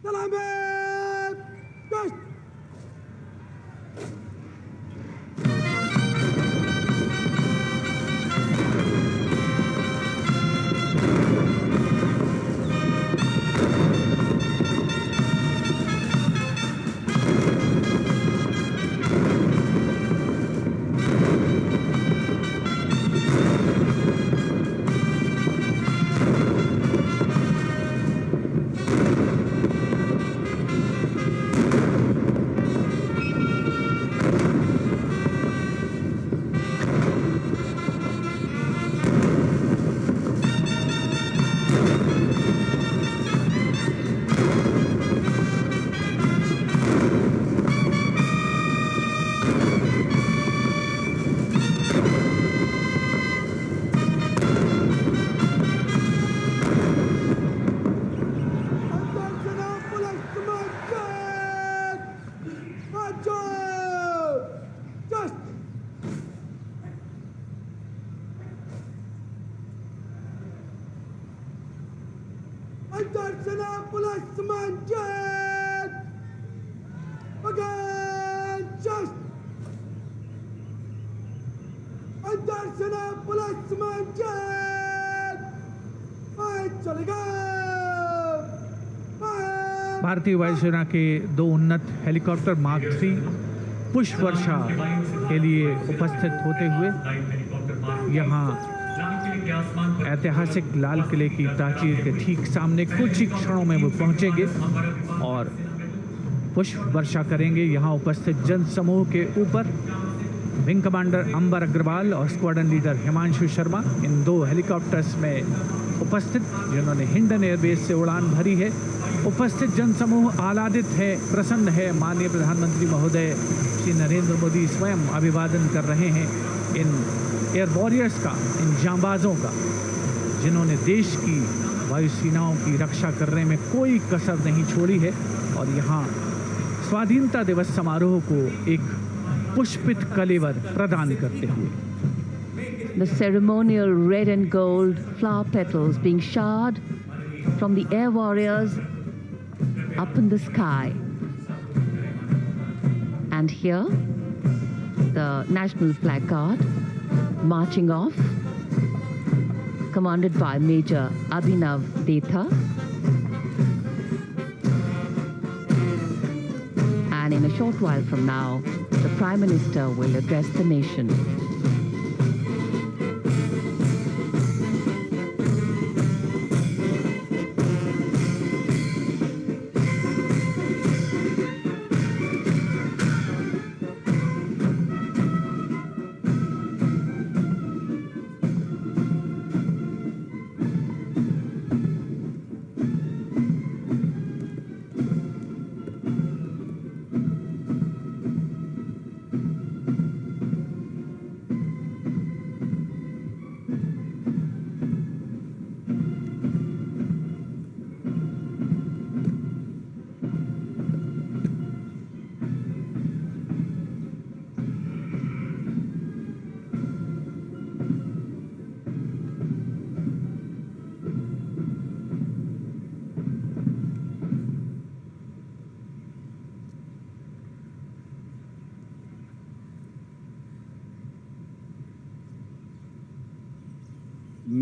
सलामी गश्त। भारतीय वायुसेना के 2 उन्नत हेलीकॉप्टर मार्क 3 पुष्प वर्षा के लिए उपस्थित होते हुए यहाँ ऐतिहासिक लाल किले की प्राचीर के ठीक सामने कुछ ही क्षणों में वो पहुंचेंगे और पुष्प वर्षा करेंगे। यहाँ उपस्थित जन समूह के ऊपर विंग कमांडर अंबर अग्रवाल और स्क्वाड्रन लीडर हिमांशु शर्मा इन 2 हेलीकॉप्टर्स में उपस्थित, जिन्होंने हिंडन एयरबेस से उड़ान भरी है। उपस्थित जनसमूह आह्लादित है, प्रसन्न है। माननीय प्रधानमंत्री महोदय श्री नरेंद्र मोदी स्वयं अभिवादन कर रहे हैं इन एयर वॉरियर्स का, इन जांबाजों का, जिन्होंने देश की वायुसेनाओं की रक्षा करने में कोई कसर नहीं छोड़ी है। और यहाँ स्वाधीनता दिवस समारोह को एक पुष्पित कलेवर प्रदान करते हुए the ceremonial red and gold flower petals being showered from the air warriors up in the sky. And here, the National Flag Guard marching off, commanded by Major Abhinav Detha. And in a short while from now, the Prime Minister will address the nation.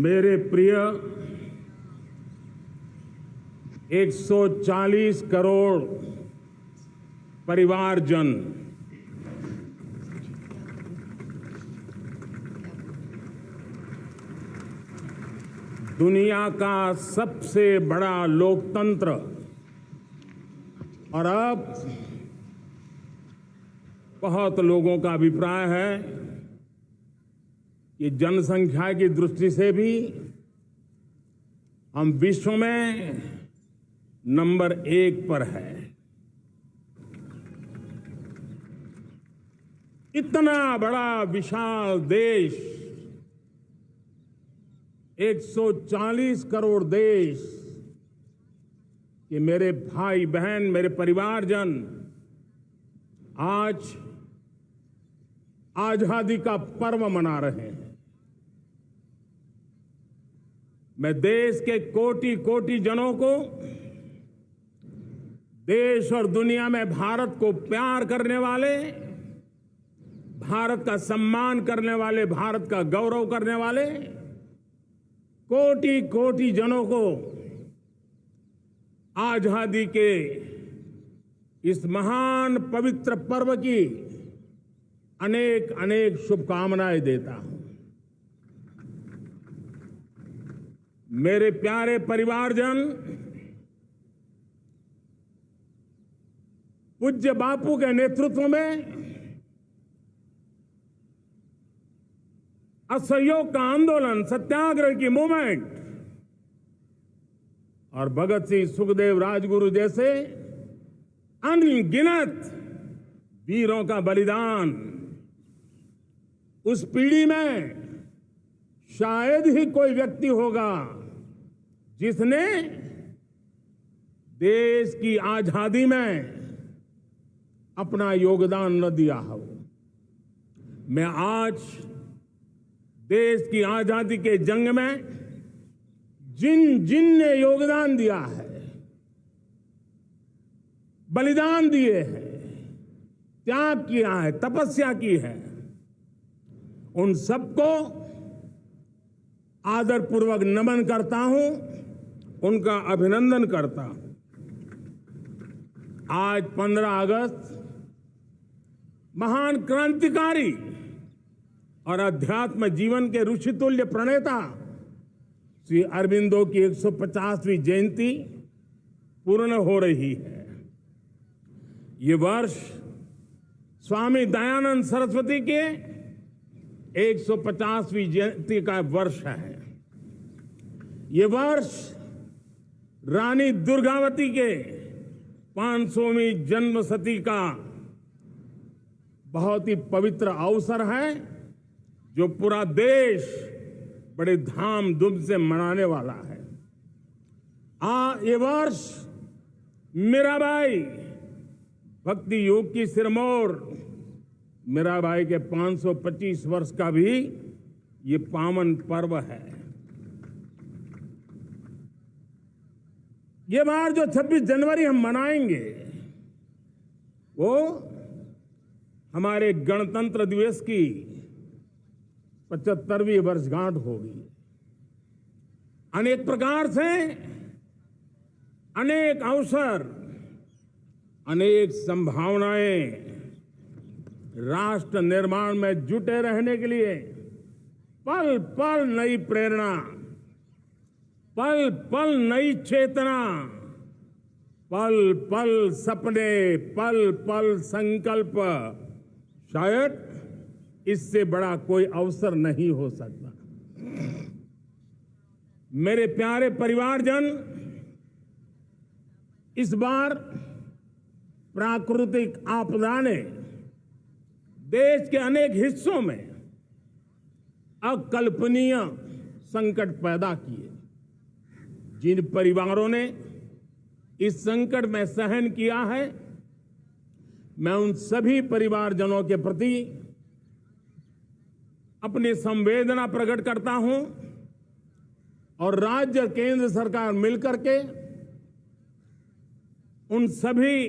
मेरे प्रिय 140 करोड़ परिवारजन, दुनिया का सबसे बड़ा लोकतंत्र और अब बहुत लोगों का अभिप्राय है कि जनसंख्या की दृष्टि से भी हम विश्व में नंबर 1 पर है। इतना बड़ा विशाल देश, 140 करोड़ देश, कि मेरे भाई बहन, मेरे परिवारजन आज आजादी का पर्व मना रहे हैं। मैं देश के कोटि कोटि जनों को देश और दुनिया में भारत को प्यार करने वाले, भारत का सम्मान करने वाले, भारत का गौरव करने वाले कोटि कोटि जनों को आजादी के इस महान पवित्र पर्व की अनेक अनेक शुभकामनाएं देता हूं। मेरे प्यारे परिवारजन, पूज्य बापू के नेतृत्व में असहयोग का आंदोलन, सत्याग्रह की मूवमेंट और भगत सिंह, सुखदेव, राजगुरु जैसे अनगिनत वीरों का बलिदान, उस पीढ़ी में शायद ही कोई व्यक्ति होगा जिसने देश की आजादी में अपना योगदान न दिया हो। मैं आज देश की आजादी के जंग में जिन जिन ने योगदान दिया है, बलिदान दिए हैं, त्याग किया है, तपस्या की है, उन सबको आदरपूर्वक नमन करता हूं, उनका अभिनंदन करता हूं। आज 15 अगस्त महान क्रांतिकारी और अध्यात्म जीवन के ऋषितुल्य प्रणेता श्री अरबिंदो की 150वीं जयंती पूर्ण हो रही है। ये वर्ष स्वामी दयानंद सरस्वती के 150वीं जयंती का वर्ष है। ये वर्ष रानी दुर्गावती के 500वीं जन्मशती का बहुत ही पवित्र अवसर है, जो पूरा देश बड़े धामधूम से मनाने वाला है। ये वर्ष मीराबाई, भक्ति योग की सिरमौर मीराबाई के 525 वर्ष का भी ये पावन पर्व है। ये बार जो 26 जनवरी हम मनाएंगे, वो हमारे गणतंत्र दिवस की 75वीं वर्षगांठ होगी। अनेक प्रकार से अनेक अवसर, अनेक संभावनाएं राष्ट्र निर्माण में जुटे रहने के लिए पल पल नई प्रेरणा, पल पल नई चेतना, पल पल सपने, पल पल संकल्प, शायद इससे बड़ा कोई अवसर नहीं हो सकता। मेरे प्यारे परिवारजन, इस बार प्राकृतिक आपदा ने देश के अनेक हिस्सों में अकल्पनीय संकट पैदा किए। जिन परिवारों ने इस संकट में सहन किया है, मैं उन सभी परिवारजनों के प्रति अपनी संवेदना प्रकट करता हूं और राज्य केंद्र सरकार मिलकर के उन सभी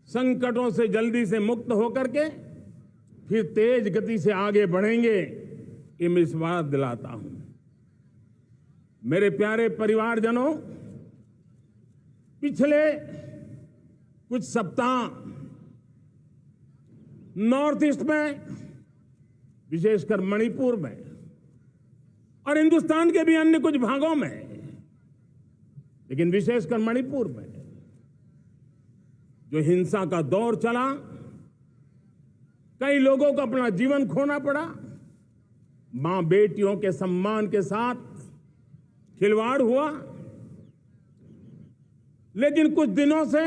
संकटों से जल्दी से मुक्त होकर के फिर तेज गति से आगे बढ़ेंगे, ये मैं विश्वास दिलाता हूं। मेरे प्यारे परिवारजनों, पिछले कुछ सप्ताह नॉर्थ ईस्ट में, विशेषकर मणिपुर में और हिंदुस्तान के भी अन्य कुछ भागों में, लेकिन विशेषकर मणिपुर में जो हिंसा का दौर चला, कई लोगों को अपना जीवन खोना पड़ा, मां बेटियों के सम्मान के साथ खिलवाड़ हुआ। लेकिन कुछ दिनों से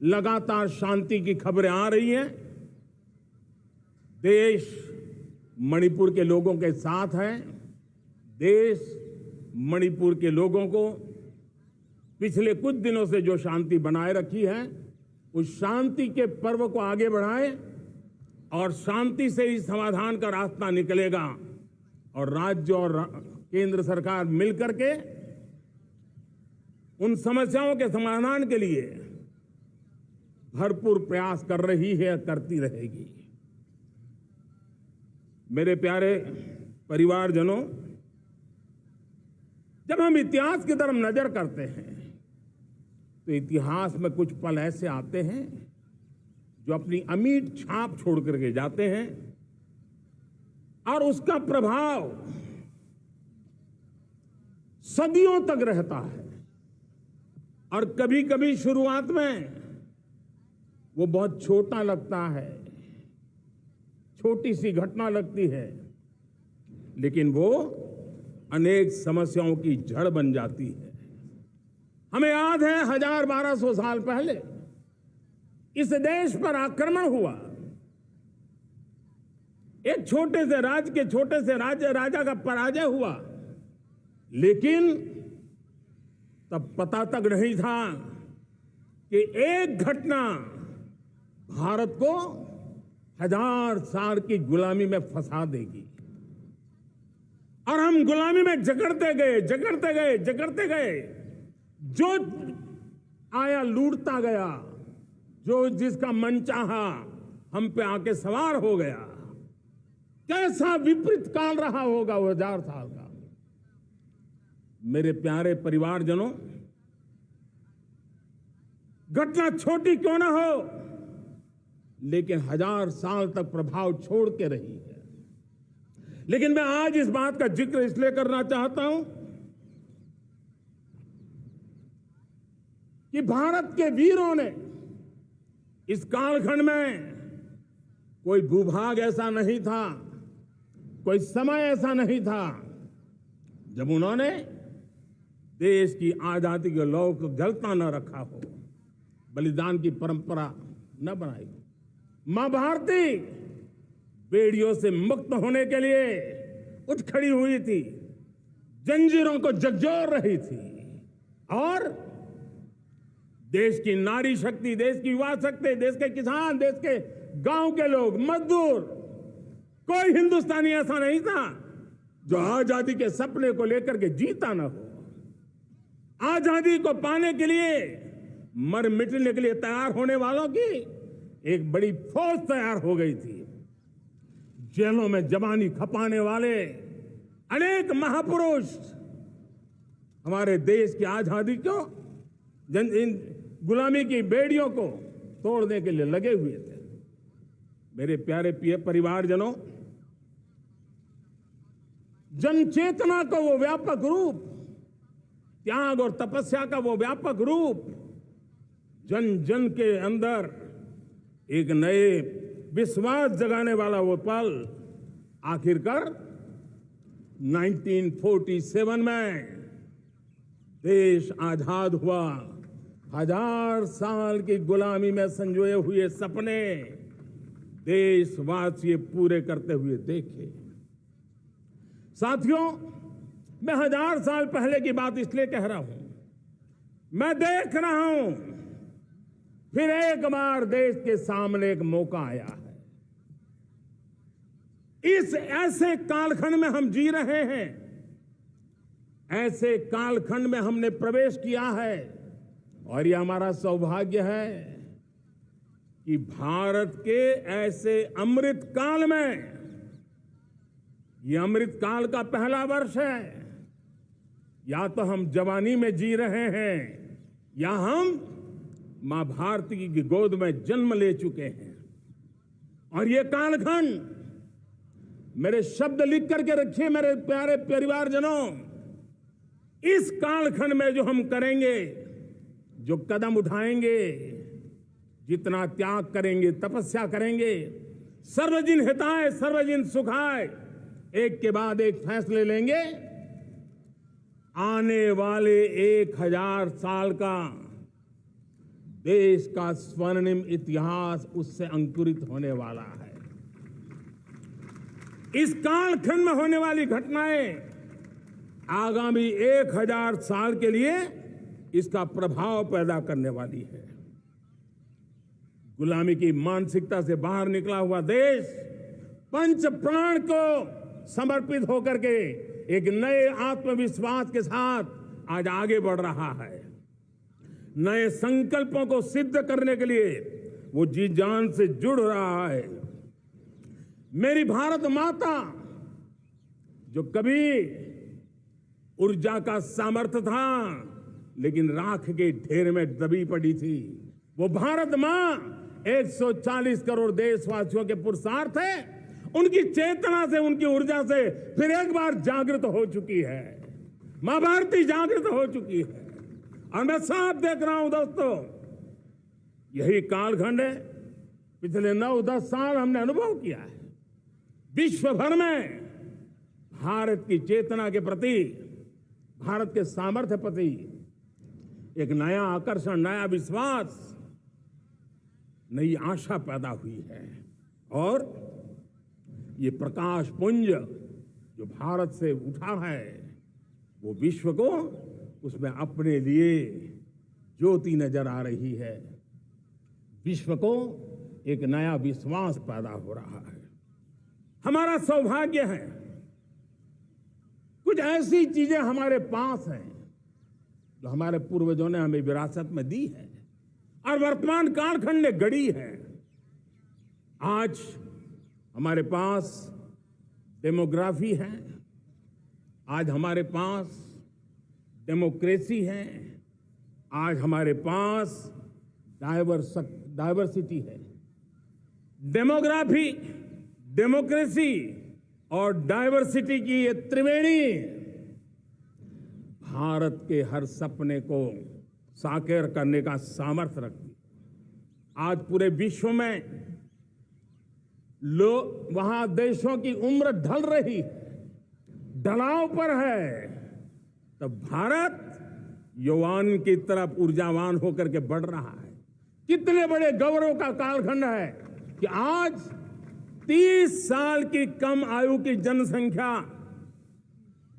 लगातार शांति की खबरें आ रही हैं। देश मणिपुर के लोगों के साथ है। देश मणिपुर के लोगों को पिछले कुछ दिनों से जो शांति बनाए रखी है, उस शांति के पर्व को आगे बढ़ाए और शांति से ही समाधान का रास्ता निकलेगा। और राज्य और केंद्र सरकार मिलकर के उन समस्याओं के समाधान के लिए भरपूर प्रयास कर रही है, करती रहेगी। मेरे प्यारे परिवारजनों, जब हम इतिहास की तरफ नजर करते हैं तो इतिहास में कुछ पल ऐसे आते हैं जो अपनी अमिट छाप छोड़ करके जाते हैं और उसका प्रभाव सदियों तक रहता है। और कभी कभी शुरुआत में वो बहुत छोटा लगता है, छोटी सी घटना लगती है, लेकिन वो अनेक समस्याओं की जड़ बन जाती है। हमें याद है 1000-1200 साल पहले इस देश पर आक्रमण हुआ। एक छोटे से राज्य के छोटे से राजा का पराजय हुआ, लेकिन तब पता तक नहीं था कि एक घटना भारत को 1000 साल की गुलामी में फंसा देगी। और हम गुलामी में जकड़ते गए, जो आया लूटता गया, जो जिसका मन चाहा हम पे आके सवार हो गया। कैसा विपरीत काल रहा होगा वो 1000 साल का। मेरे प्यारे परिवारजनों, घटना छोटी क्यों ना हो, लेकिन 1000 साल तक प्रभाव छोड़ के रही है। लेकिन मैं आज इस बात का जिक्र इसलिए करना चाहता हूं कि भारत के वीरों ने इस कालखंड में कोई भूभाग ऐसा नहीं था, कोई समय ऐसा नहीं था जब उन्होंने देश की आजादी के लौ को जलता न रखा हो, बलिदान की परंपरा न बनाई। मां भारती बेड़ियों से मुक्त होने के लिए उठ खड़ी हुई थी, जंजीरों को झकझोर रही थी, और देश की नारी शक्ति, देश की युवा शक्ति, देश के किसान, देश के गांव के लोग, मजदूर, कोई हिंदुस्तानी ऐसा नहीं था जो आजादी के सपने को लेकर के जीता ना हो। आजादी को पाने के लिए मर मिटने के लिए तैयार होने वालों की एक बड़ी फौज तैयार हो गई थी। जेलों में जवानी खपाने वाले अनेक महापुरुष हमारे देश की आजादी को, गुलामी की बेड़ियों को तोड़ने के लिए लगे हुए थे। मेरे प्यारे परिवारजनों, जन चेतना को वो व्यापक रूप, त्याग और तपस्या का वो व्यापक रूप, जन जन के अंदर एक नए विश्वास जगाने वाला वो पल आखिरकार 1947 में देश आजाद हुआ। 1000 साल की गुलामी में संजोए हुए सपने देशवासी पूरे करते हुए देखे। साथियों, मैं 1000 साल पहले की बात इसलिए कह रहा हूं, मैं देख रहा हूं फिर एक बार देश के सामने एक मौका आया है। इस ऐसे कालखंड में हम जी रहे हैं, ऐसे कालखंड में हमने प्रवेश किया है, और यह हमारा सौभाग्य है कि भारत के ऐसे अमृत काल में, यह अमृत काल का पहला वर्ष है। या तो हम जवानी में जी रहे हैं, या हम मां भारती की गोद में जन्म ले चुके हैं। और ये कालखंड, मेरे शब्द लिख करके रखिए मेरे प्यारे परिवारजनों, इस कालखंड में जो हम करेंगे, जो कदम उठाएंगे, जितना त्याग करेंगे, तपस्या करेंगे, सर्वजन हिताय सर्वजन सुखाय, एक के बाद एक फैसले लेंगे, आने वाले 1000 साल का देश का स्वर्णिम इतिहास उससे अंकुरित होने वाला है। इस कालखंड में होने वाली घटनाएं आगामी 1000 साल के लिए इसका प्रभाव पैदा करने वाली है। गुलामी की मानसिकता से बाहर निकला हुआ देश पंच प्राण को समर्पित होकर के एक नए आत्मविश्वास के साथ आज आगे बढ़ रहा है। नए संकल्पों को सिद्ध करने के लिए वो जी जान से जुड़ रहा है। मेरी भारत माता जो कभी ऊर्जा का सामर्थ्य था लेकिन राख के ढेर में दबी पड़ी थी, वो भारत मां 140 करोड़ देशवासियों के पुरुषार्थ है, उनकी चेतना से, उनकी ऊर्जा से फिर एक बार जागृत हो चुकी है। मां भारती जागृत हो चुकी है और मैं साफ देख रहा हूं दोस्तों, यही कालखंड है। पिछले 9-10 साल हमने अनुभव किया है, विश्व भर में भारत की चेतना के प्रति, भारत के सामर्थ्य प्रति एक नया आकर्षण, नया विश्वास, नई आशा पैदा हुई है। और ये प्रकाश पुंज जो भारत से उठा है वो विश्व को उसमें अपने लिए ज्योति नजर आ रही है। विश्व को एक नया विश्वास पैदा हो रहा है। हमारा सौभाग्य है, कुछ ऐसी चीजें हमारे पास हैं जो हमारे पूर्वजों ने हमें विरासत में दी है और वर्तमान कालखंड ने गढ़ी है। आज हमारे पास डेमोग्राफी है, आज हमारे पास डेमोक्रेसी है, आज हमारे पास डाइवर्सिटी है। डेमोग्राफी, डेमोक्रेसी और डाइवर्सिटी की ये त्रिवेणी भारत के हर सपने को साकार करने का सामर्थ्य रखती है। आज पूरे विश्व में वहां देशों की उम्र ढल रही है, ढलाव पर है, तब भारत युवान की तरफ ऊर्जावान होकर के बढ़ रहा है। कितने बड़े गौरव का कालखंड है कि आज 30 साल की कम आयु की जनसंख्या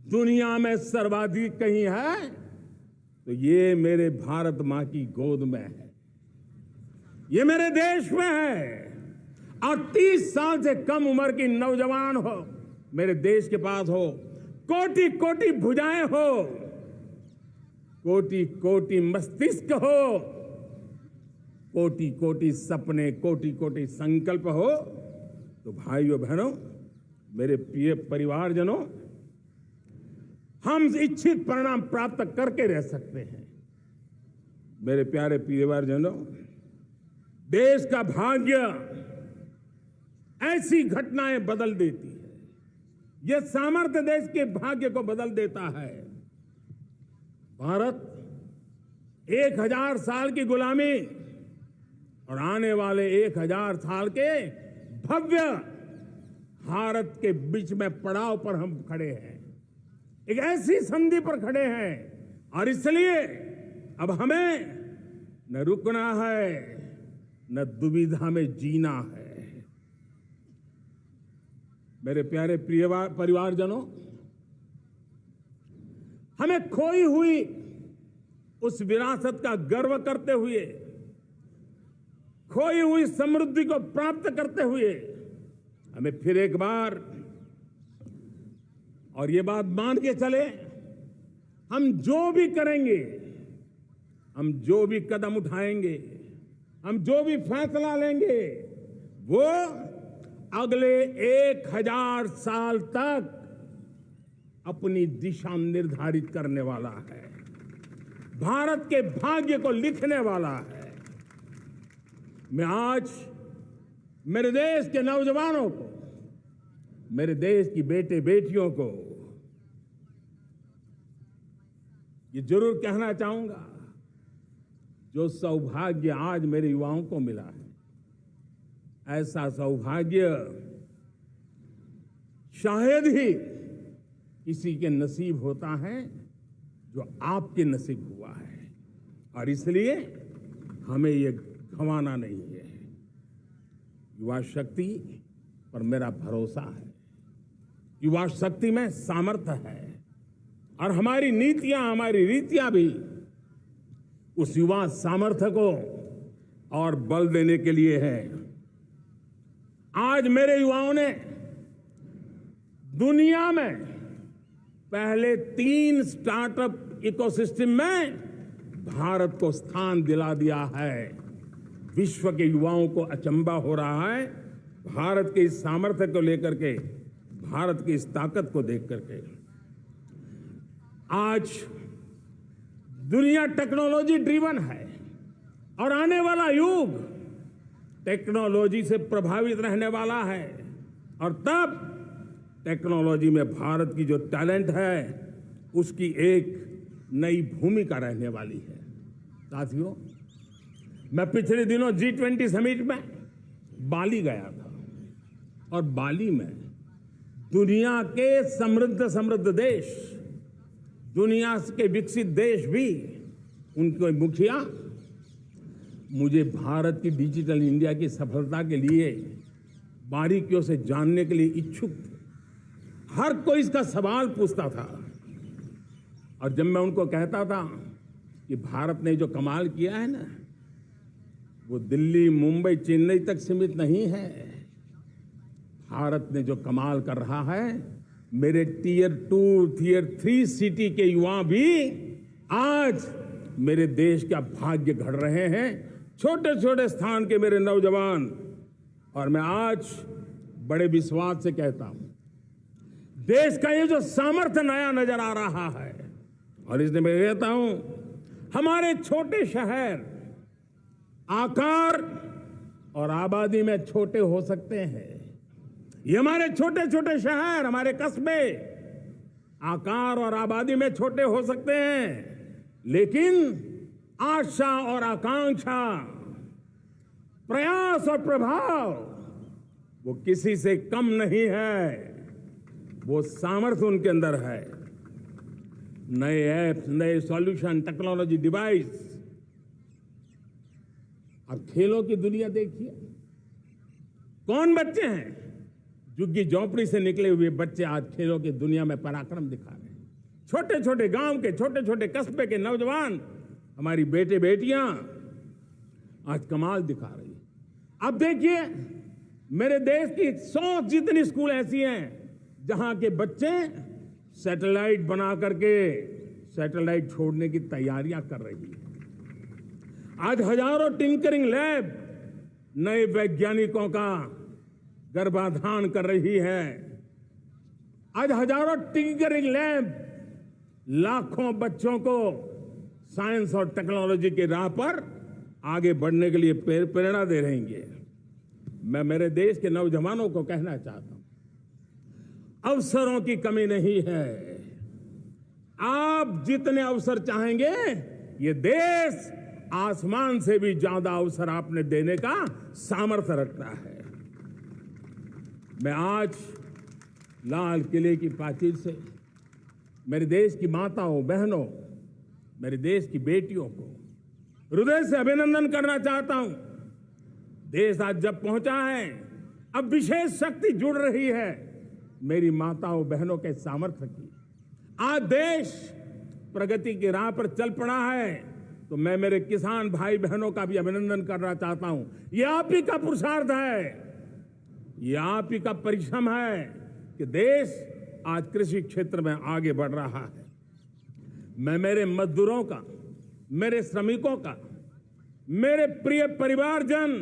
दुनिया में सर्वाधिक कहीं है तो ये मेरे भारत मां की गोद में है, ये मेरे देश में है। और 30 साल से कम उम्र की नौजवान हो मेरे देश के पास हो, कोटि कोटि भुजाएं हो, कोटि कोटि मस्तिष्क हो, कोटि कोटि सपने, कोटि कोटि संकल्प हो, तो भाइयों बहनों, मेरे प्रिय परिवारजनों, हम इच्छित परिणाम प्राप्त करके रह सकते हैं। मेरे प्यारे परिवारजनों, देश का भाग्य ऐसी घटनाएं बदल देती है, यह सामर्थ्य देश के भाग्य को बदल देता है। भारत 1000 साल की गुलामी और आने वाले 1000 साल के भव्य भारत के बीच में पड़ाव पर हम खड़े हैं, एक ऐसी संधि पर खड़े हैं और इसलिए अब हमें न रुकना है न दुविधा में जीना है। मेरे प्यारे प्रिय परिवारजनों, हमें खोई हुई उस विरासत का गर्व करते हुए, खोई हुई समृद्धि को प्राप्त करते हुए हमें फिर एक बार, और ये बात मान के चले, हम जो भी करेंगे, हम जो भी कदम उठाएंगे, हम जो भी फैसला लेंगे, वो अगले 1000 साल तक अपनी दिशा निर्धारित करने वाला है, भारत के भाग्य को लिखने वाला है। मैं आज मेरे देश के नौजवानों को, मेरे देश की बेटे बेटियों को ये जरूर कहना चाहूंगा, जो सौभाग्य आज मेरे युवाओं को मिला है, ऐसा सौभाग्य शायद ही किसी के नसीब होता है जो आपके नसीब हुआ है। और इसलिए हमें ये गंवाना नहीं है। युवा शक्ति पर मेरा भरोसा है, युवा शक्ति में सामर्थ्य है और हमारी नीतियां, हमारी रीतियां भी उस युवा सामर्थ्य को और बल देने के लिए है। आज मेरे युवाओं ने दुनिया में पहले 3 स्टार्टअप इकोसिस्टम में भारत को स्थान दिला दिया है। विश्व के युवाओं को अचंभा हो रहा है भारत के इस सामर्थ्य को लेकर के, भारत की इस ताकत को देख करके। आज दुनिया टेक्नोलॉजी ड्रिवन है और आने वाला युग टेक्नोलॉजी से प्रभावित रहने वाला है, और तब टेक्नोलॉजी में भारत की जो टैलेंट है उसकी एक नई भूमिका रहने वाली है। साथियों, मैं पिछले दिनों G20 समिट में बाली गया था और बाली में दुनिया के समृद्ध देश, दुनिया के विकसित देश भी, उनके मुखिया मुझे भारत की डिजिटल इंडिया की सफलता के लिए बारीकियों से जानने के लिए इच्छुक थे। हर कोई इसका सवाल पूछता था और जब मैं उनको कहता था कि भारत ने जो कमाल किया है ना, वो दिल्ली, मुंबई, चेन्नई तक सीमित नहीं है। भारत ने जो कमाल कर रहा है, मेरे टियर 2, टियर 3 सिटी के युवा भी आज मेरे देश का भाग्य गढ़ रहे हैं। छोटे छोटे स्थान के मेरे नौजवान, और मैं आज बड़े विश्वास से कहता हूं, देश का ये जो सामर्थ्य नया नजर आ रहा है, और इसलिए मैं कहता हूं हमारे छोटे शहर आकार और आबादी में छोटे हो सकते हैं। ये हमारे छोटे छोटे शहर, हमारे कस्बे आकार और आबादी में छोटे हो सकते हैं, लेकिन आशा और आकांक्षा, प्रयास और प्रभाव वो किसी से कम नहीं है। वो सामर्थ्य उनके अंदर है। नए ऐप्स, नए सॉल्यूशन, टेक्नोलॉजी डिवाइस। अब खेलों की दुनिया देखिए, कौन बच्चे हैं? झुग्गी झोंपड़ी से निकले हुए बच्चे आज खेलों की दुनिया में पराक्रम दिखा रहे हैं। छोटे छोटे गांव के, छोटे छोटे कस्बे के नौजवान, हमारी बेटे बेटियां आज कमाल दिखा रही है। अब देखिए, मेरे देश की 100 जितनी स्कूल ऐसी हैं जहां के बच्चे सैटेलाइट बना करके सैटेलाइट छोड़ने की तैयारियां कर रही है। आज हजारों टिंकरिंग लैब नए वैज्ञानिकों का गर्भाधान कर रही है। आज हजारों टिंकरिंग लैब लाखों बच्चों को साइंस और टेक्नोलॉजी के राह पर आगे बढ़ने के लिए प्रेरणा दे रही है। मैं मेरे देश के नौजवानों को कहना चाहता हूं, अवसरों की कमी नहीं है। आप जितने अवसर चाहेंगे, ये देश आसमान से भी ज्यादा अवसर आपने देने का सामर्थ्य रखता है। मैं आज लाल किले की प्राचीर से मेरे देश की माताओं, बहनों, मेरे देश की बेटियों को हृदय से अभिनंदन करना चाहता हूं। देश आज जब पहुंचा है, अब विशेष शक्ति जुड़ रही है मेरी माताओं बहनों के सामर्थ्य की। आज देश प्रगति की राह पर चल पड़ा है, तो मैं मेरे किसान भाई बहनों का भी अभिनंदन करना चाहता हूं। ये आप ही का पुरुषार्थ है, ये आप ही का परिश्रम है कि देश आज कृषि क्षेत्र में आगे बढ़ रहा है। मैं मेरे मजदूरों का, मेरे श्रमिकों का, मेरे प्रिय परिवारजन,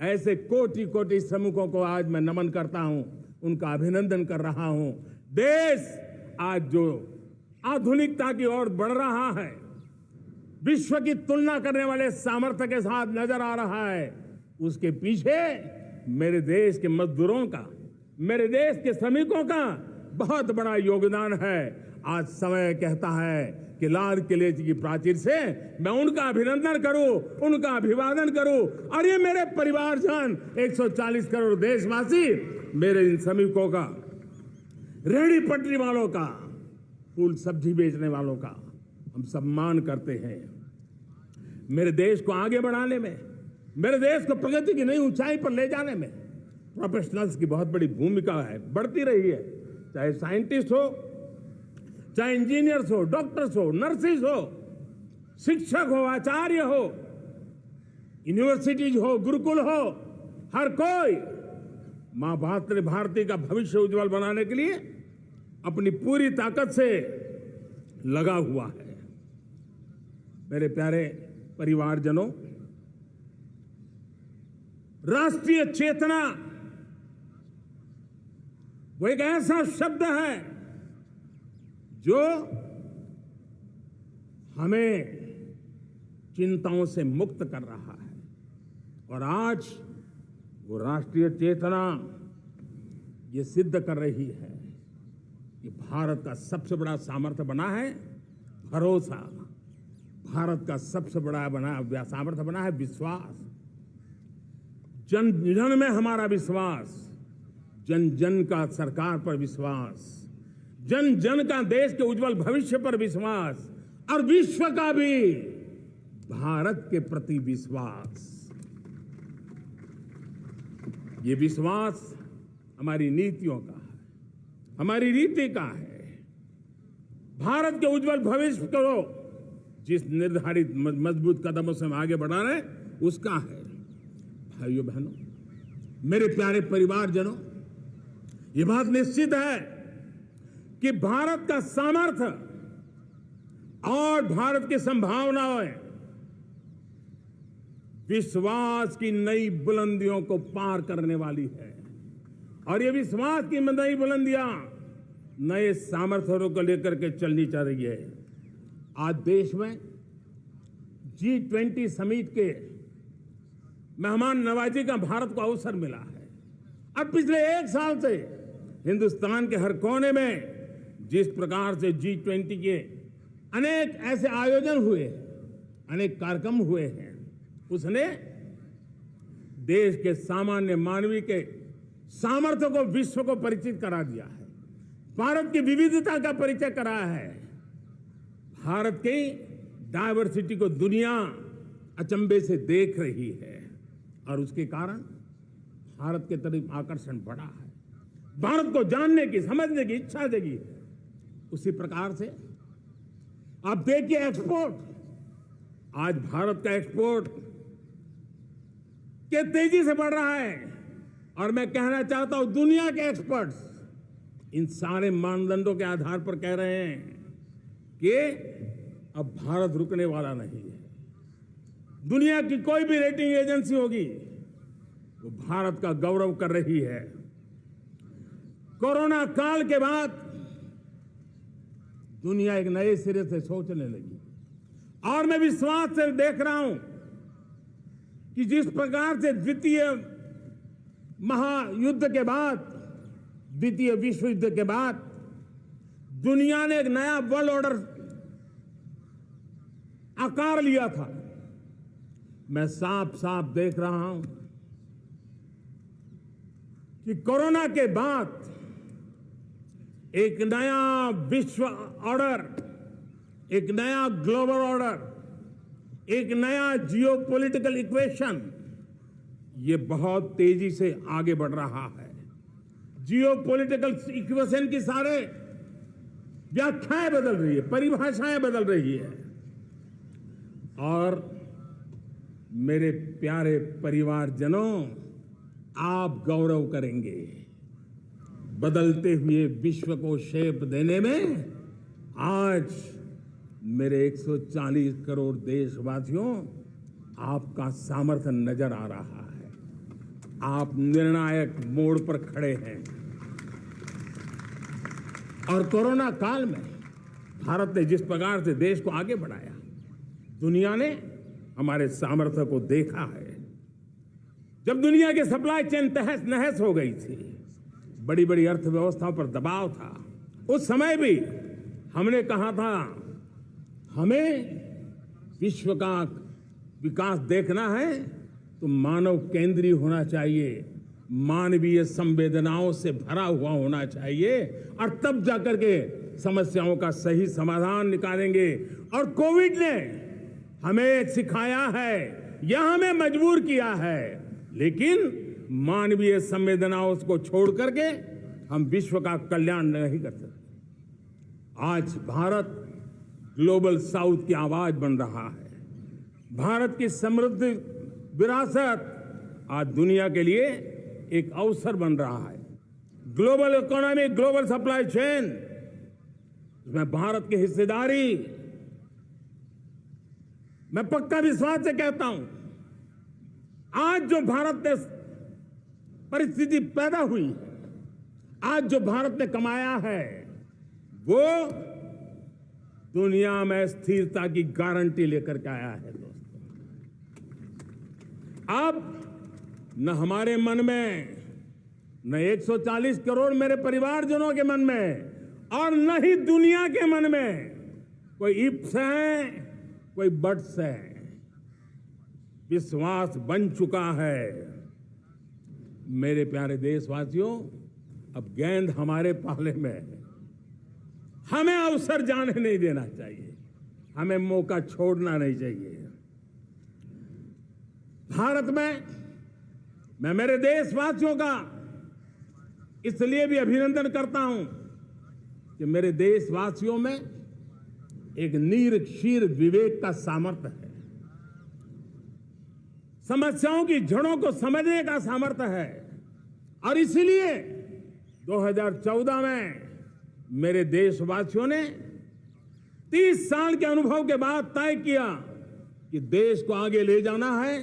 ऐसे कोटि कोटि श्रमिकों को आज मैं नमन करता हूं, उनका अभिनंदन कर रहा हूं। देश आज जो आधुनिकता की ओर बढ़ रहा है, विश्व की तुलना करने वाले सामर्थ्य के साथ नजर आ रहा है, उसके पीछे मेरे देश के मजदूरों का, मेरे देश के श्रमिकों का बहुत बड़ा योगदान है। आज समय कहता है कि लाल किले की प्राचीर से मैं उनका अभिनंदन करूं, उनका अभिवादन करूं। और ये मेरे परिवारजन, 140 करोड़ देशवासी, मेरे इन श्रमिकों का, रेहड़ी पटरी वालों का, फूल सब्जी बेचने वालों का हम सम्मान करते हैं। मेरे देश को आगे बढ़ाने में, मेरे देश को प्रगति की नई ऊंचाई पर ले जाने में प्रोफेशनल्स की बहुत बड़ी भूमिका है, बढ़ती रही है। चाहे साइंटिस्ट हो, चाहे इंजीनियर्स हो, डॉक्टर्स हो, नर्सिस हो, शिक्षक हो, आचार्य हो, यूनिवर्सिटीज हो, गुरुकुल हो, हर कोई मां भारती का भविष्य उज्जवल बनाने के लिए अपनी पूरी ताकत से लगा हुआ है। मेरे प्यारे परिवारजनों, राष्ट्रीय चेतना वो एक ऐसा शब्द है जो हमें चिंताओं से मुक्त कर रहा है। और आज वो राष्ट्रीय चेतना ये सिद्ध कर रही है कि भारत का सबसे बड़ा सामर्थ्य बना है भरोसा। भारत का सबसे बड़ा सामर्थ्य बना है विश्वास। जन जन में हमारा विश्वास, जन जन का सरकार पर विश्वास, जन जन का देश के उज्जवल भविष्य पर विश्वास और विश्व का भी भारत के प्रति विश्वास। ये विश्वास हमारी नीतियों का है, हमारी रीति का है। भारत के उज्जवल भविष्य को जिस निर्धारित मजबूत कदमों से हम आगे बढ़ा रहे हैं उसका है। भाइयों बहनों, मेरे प्यारे परिवारजनों, ये बात निश्चित है कि भारत का सामर्थ्य और भारत की संभावनाएं विश्वास की नई बुलंदियों को पार करने वाली है। और ये विश्वास की नई बुलंदियां नए सामर्थ्यों को लेकर के चलनी चाह रही है। आज देश में G20 समिट के मेहमान नवाजी का भारत को अवसर मिला है। अब पिछले एक साल से हिंदुस्तान के हर कोने में जिस प्रकार से G20 के अनेक ऐसे आयोजन हुए, अनेक कार्यक्रम हुए हैं, उसने देश के सामान्य मानवी के सामर्थ्य को विश्व को परिचित करा दिया है। भारत की विविधता का परिचय कराया है। भारत की डायवर्सिटी को दुनिया अचंभे से देख रही है और उसके कारण भारत के तरफ आकर्षण बढ़ा है। भारत को जानने की, समझने की इच्छा जगी है। उसी प्रकार से आप देखिए एक्सपोर्ट, आज भारत का एक्सपोर्ट के तेजी से बढ़ रहा है। और मैं कहना चाहता हूं, दुनिया के एक्सपर्ट्स इन सारे मानदंडों के आधार पर कह रहे हैं कि अब भारत रुकने वाला नहीं है। दुनिया की कोई भी रेटिंग एजेंसी होगी वो भारत का गौरव कर रही है। कोरोना काल के बाद दुनिया एक नए सिरे से सोचने लगी और मैं विश्वास से देख रहा हूं कि जिस प्रकार से द्वितीय महायुद्ध के बाद, द्वितीय विश्व युद्ध के बाद दुनिया ने एक नया वर्ल्ड ऑर्डर आकार लिया था, मैं साफ साफ देख रहा हूं कि कोरोना के बाद एक नया विश्व ऑर्डर, एक नया ग्लोबल ऑर्डर, एक नया जियोपॉलिटिकल इक्वेशन ये बहुत तेजी से आगे बढ़ रहा है। जियोपॉलिटिकल इक्वेशन की सारे व्याख्याएं बदल रही है, परिभाषाएं बदल रही है। और मेरे प्यारे परिवारजनों, आप गौरव करेंगे। बदलते हुए विश्व को शेप देने में आज मेरे 140 करोड़ देशवासियों आपका सामर्थ्य नजर आ रहा है। आप निर्णायक मोड़ पर खड़े हैं। और कोरोना काल में भारत ने जिस प्रकार से देश को आगे बढ़ाया, दुनिया ने हमारे सामर्थ्य को देखा है। जब दुनिया की सप्लाई चेन तहस नहस हो गई थी, बड़ी बड़ी अर्थव्यवस्थाओं पर दबाव था, उस समय भी हमने कहा था हमें विश्व का विकास देखना है तो मानव केंद्रीय होना चाहिए, मानवीय संवेदनाओं से भरा हुआ होना चाहिए और तब जाकर के समस्याओं का सही समाधान निकालेंगे। और कोविड ने हमें सिखाया है या हमें मजबूर किया है, लेकिन मानवीय संवेदनाओं को छोड़ करके हम विश्व का कल्याण नहीं कर सकते। आज भारत ग्लोबल साउथ की आवाज बन रहा है। भारत की समृद्ध विरासत आज दुनिया के लिए एक अवसर बन रहा है। Global economy, global supply chain, इसमें भारत की हिस्सेदारी, मैं पक्का विश्वास से कहता हूं, आज जो भारत ने परिस्थिति पैदा हुई है, आज जो भारत ने कमाया है वो दुनिया में स्थिरता की गारंटी लेकर के आया है दोस्तों। अब न हमारे मन में, न 140 करोड़ मेरे परिवारजनों के मन में, और न ही दुनिया के मन में कोई इफ्स है, कोई बट्स है। विश्वास बन चुका है। मेरे प्यारे देशवासियों, अब गेंद हमारे पाले में है। हमें अवसर जाने नहीं देना चाहिए, हमें मौका छोड़ना नहीं चाहिए। भारत में मैं मेरे देशवासियों का इसलिए भी अभिनंदन करता हूं कि मेरे देशवासियों में एक नीर क्षीर विवेक का सामर्थ्य है, समस्याओं की जड़ों को समझने का सामर्थ्य है। और इसलिए 2014 में मेरे देशवासियों ने 30 साल के अनुभव के बाद तय किया कि देश को आगे ले जाना है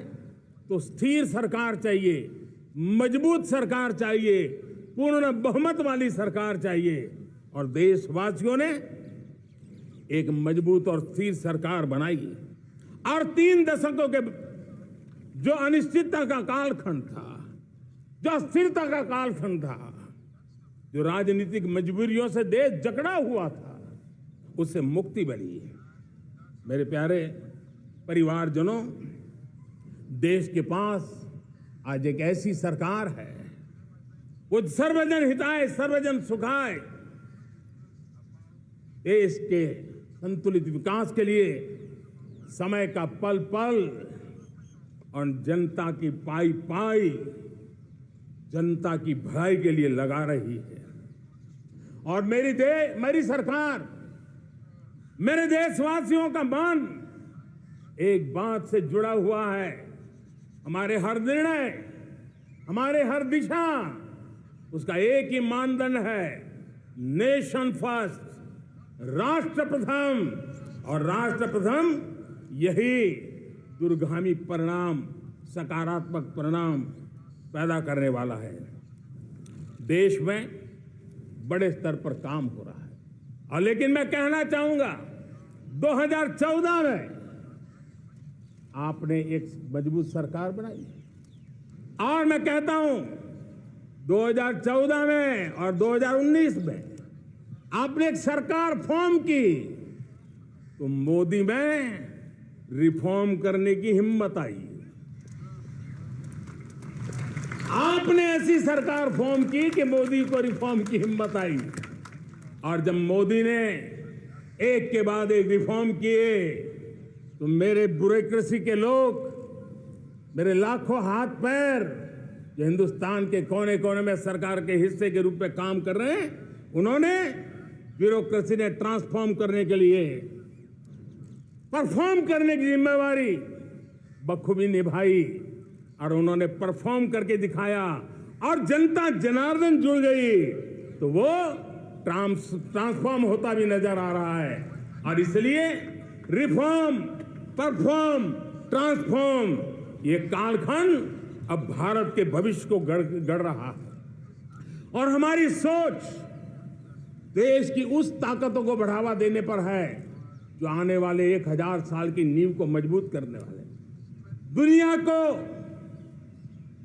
तो स्थिर सरकार चाहिए, मजबूत सरकार चाहिए, पूर्ण बहुमत वाली सरकार चाहिए। और देशवासियों ने एक मजबूत और स्थिर सरकार बनाई। और 3 दशकों के जो अनिश्चितता का कालखंड था, जो अस्थिरता का कालखंड था, जो राजनीतिक मजबूरियों से देश जकड़ा हुआ था, उससे मुक्ति मिली। मेरे प्यारे परिवारजनों, देश के पास आज एक ऐसी सरकार है, वो सर्वजन हिताय सर्वजन सुखाय, देश के संतुलित विकास के लिए समय का पल पल और जनता की पाई पाई, जनता की भलाई के लिए लगा रही है। और मेरी सरकार, मेरे देशवासियों का मन एक बात से जुड़ा हुआ है। हमारे हर निर्णय, हमारे हर दिशा, उसका एक ही मानदंड है, नेशन फर्स्ट, राष्ट्र प्रथम। और राष्ट्र प्रथम यही दूरगामी परिणाम, सकारात्मक परिणाम पैदा करने वाला है। देश में बड़े स्तर पर काम हो रहा है। और लेकिन मैं कहना चाहूंगा, 2014 में आपने एक मजबूत सरकार बनाई, और मैं कहता हूं 2014 में और 2019 में आपने एक सरकार फॉर्म की, तो मोदी में रिफॉर्म करने की हिम्मत आई। आपने ऐसी सरकार फॉर्म की कि मोदी को रिफॉर्म की हिम्मत आई। और जब मोदी ने एक के बाद एक रिफॉर्म किए, तो मेरे ब्यूरोक्रेसी के लोग, मेरे लाखों हाथ पैर जो हिंदुस्तान के कोने कोने में सरकार के हिस्से के रूप में काम कर रहे हैं, उन्होंने ब्यूरोक्रेसी ने ट्रांसफॉर्म करने के लिए, परफॉर्म करने की जिम्मेवारी बखूबी निभाई। और उन्होंने परफॉर्म करके दिखाया, और जनता जनार्दन जुड़ गई, तो वो ट्रांसफॉर्म होता भी नजर आ रहा है। और इसलिए रिफॉर्म, परफॉर्म, ट्रांसफॉर्म, ये कालखंड अब भारत के भविष्य को गढ़ रहा है। और हमारी सोच देश की उस ताकतों को बढ़ावा देने पर है जो आने वाले 1000 साल की नींव को मजबूत करने वाले। दुनिया को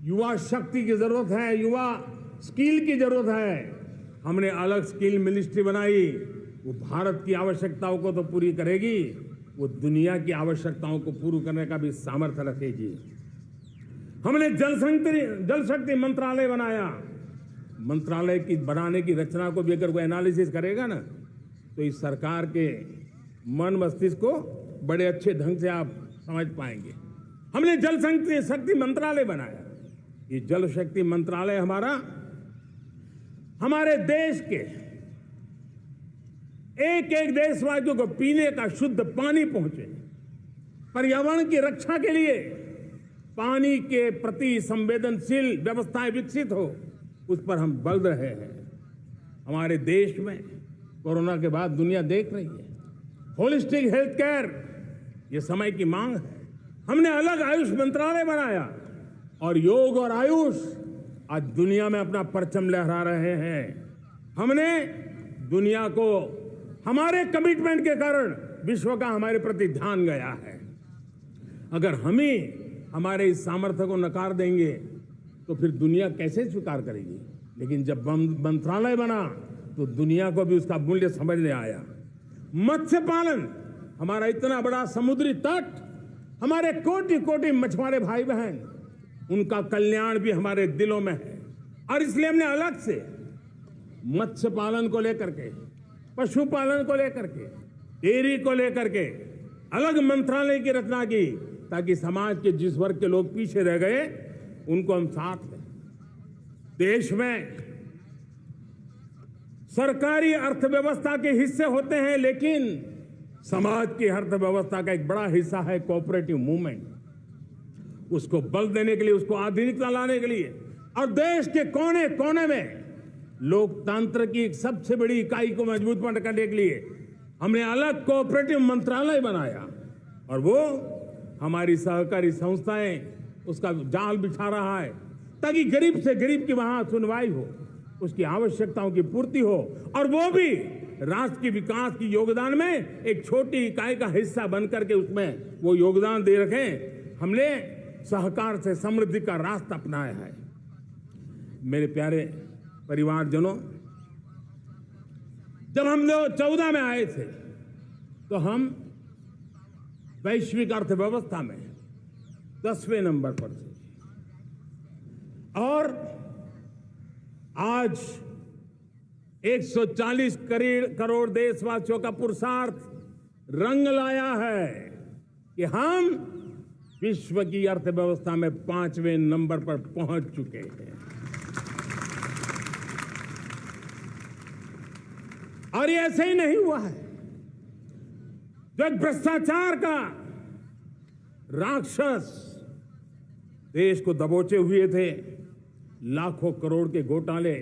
युवा शक्ति की जरूरत है, युवा स्किल की जरूरत है। हमने अलग स्किल मिनिस्ट्री बनाई, वो भारत की आवश्यकताओं को तो पूरी करेगी, वो दुनिया की आवश्यकताओं को पूरी करने का भी सामर्थ्य रखेगी। हमने जल शक्ति मंत्रालय बनाया। मंत्रालय की बनाने की रचना को भी अगर कोई एनालिसिस करेगा ना, तो इस सरकार के मन मस्तिष्क को बड़े अच्छे ढंग से आप समझ पाएंगे। हमने जल शक्ति मंत्रालय बनाया। ये जल शक्ति मंत्रालय हमारे देश के एक एक देशवासियों को पीने का शुद्ध पानी पहुंचे, पर्यावरण की रक्षा के लिए पानी के प्रति संवेदनशील व्यवस्थाएं विकसित हो, उस पर हम बल रहे हैं। हमारे देश में कोरोना के बाद दुनिया देख रही है, होलिस्टिक हेल्थ केयर ये समय की मांग है। हमने अलग आयुष मंत्रालय बनाया, और योग और आयुष आज दुनिया में अपना परचम लहरा रहे हैं। हमने दुनिया को हमारे कमिटमेंट के कारण विश्व का हमारे प्रति ध्यान गया है। अगर हम ही हमारे इस सामर्थ्य को नकार देंगे तो फिर दुनिया कैसे स्वीकार करेगी। लेकिन जब मंत्रालय बना तो दुनिया को भी उसका मूल्य समझने आया। मत्स्य पालन, हमारा इतना बड़ा समुद्री तट, हमारे कोटि कोटि मछुआरे भाई बहन, उनका कल्याण भी हमारे दिलों में है। और इसलिए हमने अलग से मत्स्य पालन को लेकर के, पशुपालन को लेकर के, डेयरी को लेकर के अलग मंत्रालय की रचना की, ताकि समाज के जिस वर्ग के लोग पीछे रह गए उनको हम साथ लें। देश में सरकारी अर्थव्यवस्था के हिस्से होते हैं, लेकिन समाज की अर्थव्यवस्था का एक बड़ा हिस्सा है कोऑपरेटिव मूवमेंट। उसको बल देने के लिए, उसको आधुनिकता लाने के लिए और देश के कोने कोने में लोकतंत्र की एक सबसे बड़ी इकाई को मजबूत करने के लिए हमने अलग कोऑपरेटिव मंत्रालय बनाया। और वो हमारी सहकारी संस्थाएं उसका जाल बिछा रहा है, ताकि गरीब से गरीब की वहां सुनवाई हो, उसकी आवश्यकताओं की पूर्ति हो, और वो भी राष्ट्र के विकास की योगदान में एक छोटी इकाई का हिस्सा बनकर के उसमें वो योगदान दे रखें। हमने सहकार से समृद्धि का रास्ता अपनाया है। मेरे प्यारे परिवारजनों, जब हम 2014 में आए थे तो हम वैश्विक अर्थव्यवस्था में 10वें नंबर पर थे, और आज 140 करोड़ देशवासियों का पुरुषार्थ रंग लाया है कि हम विश्व की अर्थव्यवस्था में 5वें नंबर पर पहुंच चुके हैं। और ये ऐसे ही नहीं हुआ है। जो एक भ्रष्टाचार का राक्षस देश को दबोचे हुए थे, लाखों करोड़ के घोटाले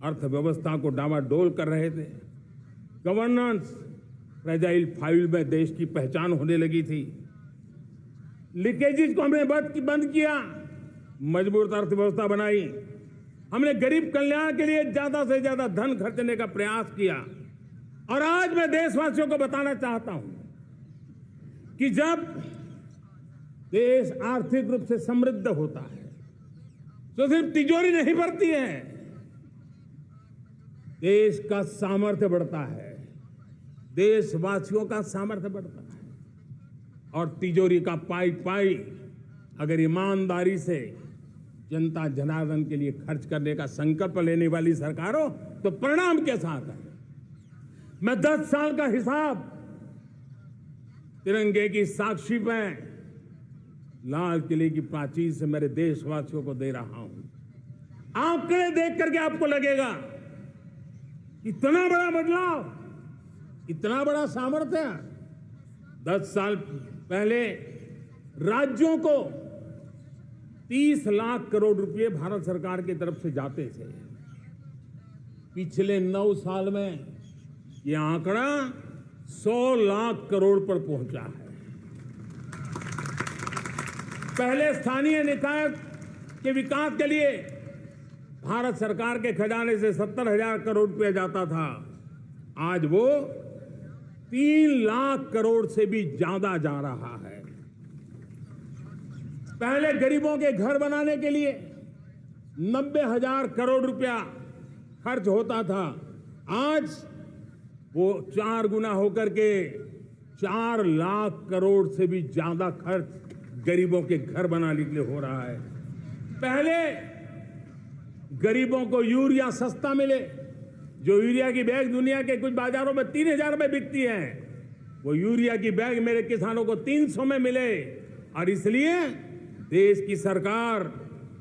अर्थव्यवस्था को डामाडोल कर रहे थे, गवर्नेंस फ्रेजाइल फाइल में देश की पहचान होने लगी थी, लीकेजेस को हमने बंद किया, मजबूत अर्थव्यवस्था बनाई, हमने गरीब कल्याण के लिए ज्यादा से ज्यादा धन खर्चने का प्रयास किया। और आज मैं देशवासियों को बताना चाहता हूं कि जब देश आर्थिक रूप से समृद्ध होता है तो सिर्फ तिजोरी नहीं भरती है, देश का सामर्थ्य बढ़ता है, देशवासियों का सामर्थ्य बढ़ता है। और तिजोरी का पाई पाई अगर ईमानदारी से जनता जनार्दन के लिए खर्च करने का संकल्प लेने वाली सरकार हो तो परिणाम कैसा आता है। मैं 10 साल का हिसाब तिरंगे की साक्षी में लाल किले की प्राचीर से मेरे देशवासियों को दे रहा हूं। आंकड़े देख करके आपको लगेगा इतना बड़ा बदलाव, इतना बड़ा सामर्थ्य। 10 साल पहले राज्यों को 30 लाख करोड़ रुपए भारत सरकार की तरफ से जाते थे। पिछले 9 साल में यह आंकड़ा 100 लाख करोड़ पर पहुंचा है। पहले स्थानीय निकाय के विकास के लिए भारत सरकार के खजाने से 70,000 करोड़ रुपया जाता था, आज वो 3 लाख करोड़ से भी ज्यादा जा रहा है। पहले गरीबों के घर बनाने के लिए 90,000 करोड़ रुपया खर्च होता था, आज वो 4 गुना होकर के 4 लाख करोड़ से भी ज्यादा खर्च गरीबों के घर बनाने के लिए हो रहा है। पहले गरीबों को यूरिया सस्ता मिले, जो यूरिया की बैग दुनिया के कुछ बाजारों में 3,000 में बिकती है, वो यूरिया की बैग मेरे किसानों को 300 में मिले। और इसलिए देश की सरकार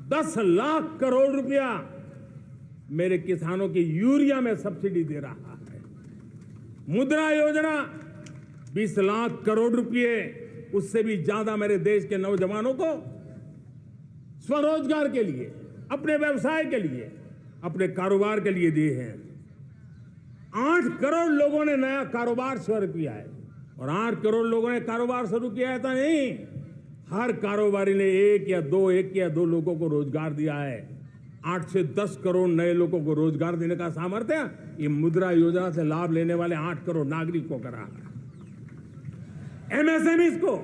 10 लाख करोड़ रुपया मेरे किसानों की यूरिया में सब्सिडी दे रहा है। मुद्रा योजना 20 लाख करोड़ रुपए, उससे भी ज्यादा मेरे देश के नौजवानों को स्वरोजगार के लिए, अपने व्यवसाय के लिए, अपने कारोबार के लिए दिए हैं। 8 करोड़ लोगों ने नया कारोबार शुरू किया है। और 8 करोड़ लोगों ने कारोबार शुरू किया है तो नहीं, हर कारोबारी ने एक या दो लोगों को रोजगार दिया है। 8 से 10 करोड़ नए लोगों को रोजगार देने का सामर्थ्य ये मुद्रा योजना से लाभ लेने वाले 8 करोड़ नागरिकों का रहा है। एमएसएमई को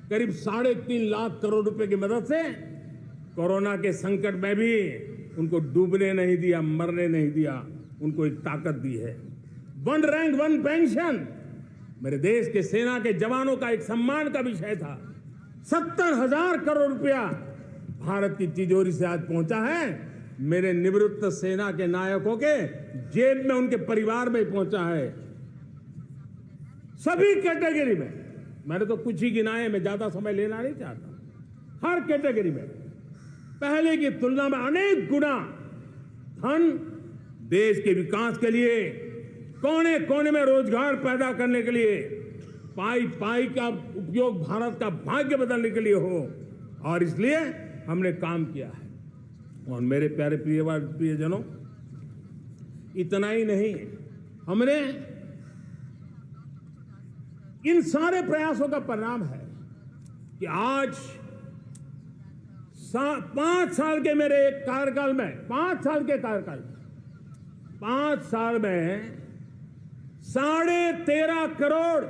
करीब 3.5 लाख करोड़ रुपए की मदद से कोरोना के संकट में भी उनको डूबने नहीं दिया, मरने नहीं दिया, उनको एक ताकत दी है। 1 रैंक 1 पेंशन मेरे देश के सेना के जवानों का एक सम्मान का विषय था। 70,000 करोड़ रुपया भारत की तिजोरी से आज पहुंचा है, मेरे निवृत्त सेना के नायकों के जेब में, उनके परिवार में पहुंचा है। सभी कैटेगरी में, मैंने तो कुछ ही गिनाए, मैं ज्यादा समय लेना नहीं चाहता। हर कैटेगरी में पहले की तुलना में अनेक गुना धन देश के विकास के लिए, कोने कोने में रोजगार पैदा करने के लिए, पाई पाई का उपयोग भारत का भाग्य बदलने के लिए हो, और इसलिए हमने काम किया है। और मेरे प्यारे प्रियजनों, इतना ही नहीं, हमने इन सारे प्रयासों का परिणाम है कि आज 5 साल के मेरे कार्यकाल में, 5 साल के कार्यकाल में, 5 साल में 13.5 करोड़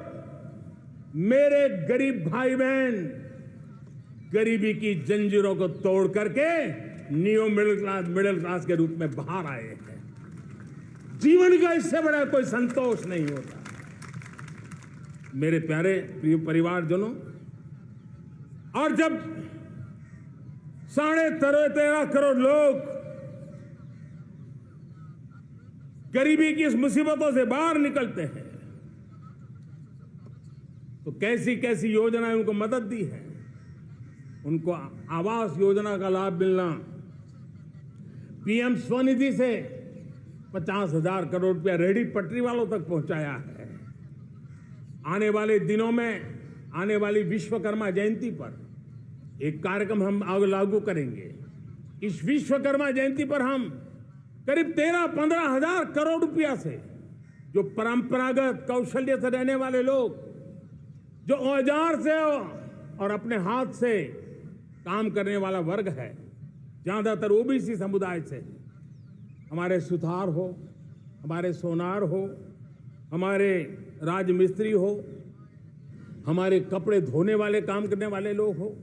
मेरे गरीब भाई बहन गरीबी की जंजीरों को तोड़ करके न्यू मिडिल क्लास के रूप में बाहर आए हैं। जीवन का इससे बड़ा कोई संतोष नहीं होता। मेरे प्यारे प्रिय परिवारजनों, और जब 13.5 करोड़ लोग गरीबी की इस मुसीबतों से बाहर निकलते हैं, तो कैसी कैसी योजनाएं उनको मदद दी है। उनको आवास योजना का लाभ मिलना, पीएम स्वनिधि से 50,000 करोड़ रुपया रेहड़ी पटरी वालों तक पहुंचाया है। आने वाले दिनों में, आने वाली विश्वकर्मा जयंती पर एक कार्यक्रम हम लागू करेंगे। इस विश्वकर्मा जयंती पर हम करीब 13-15 हजार करोड़ रुपया से, जो परंपरागत कौशल्य से रहने वाले लोग, जो औजार से और अपने हाथ से काम करने वाला वर्ग है, ज्यादातर ओबीसी समुदाय से, हमारे सुथार हो, हमारे सोनार हो, हमारे राजमिस्त्री हो, हमारे कपड़े धोने वाले काम करने वाले लोग हो,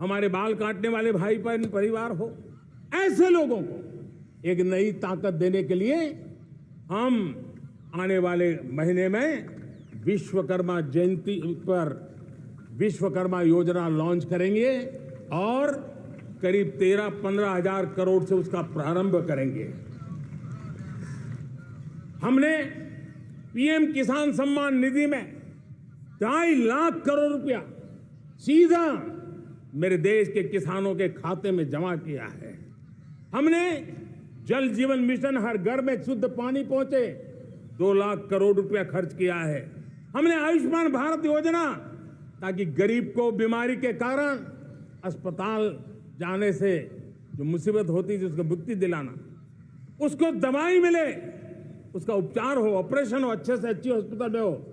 हमारे बाल काटने वाले भाई बहन परिवार हो, ऐसे लोगों को एक नई ताकत देने के लिए हम आने वाले महीने में विश्वकर्मा जयंती पर विश्वकर्मा योजना लॉन्च करेंगे और करीब 13-15 हजार करोड़ से उसका प्रारंभ करेंगे। हमने पीएम किसान सम्मान निधि में 2.5 लाख करोड़ रुपया सीधा मेरे देश के किसानों के खाते में जमा किया है। हमने जल जीवन मिशन, हर घर में शुद्ध पानी पहुंचे, 2 लाख करोड़ रुपया खर्च किया है। हमने आयुष्मान भारत योजना, ताकि गरीब को बीमारी के कारण अस्पताल जाने से जो मुसीबत होती है, उसको मुक्ति दिलाना, उसको दवाई मिले, उसका उपचार हो, ऑपरेशन हो, अच्छे से अच्छी हॉस्पिटल में हो।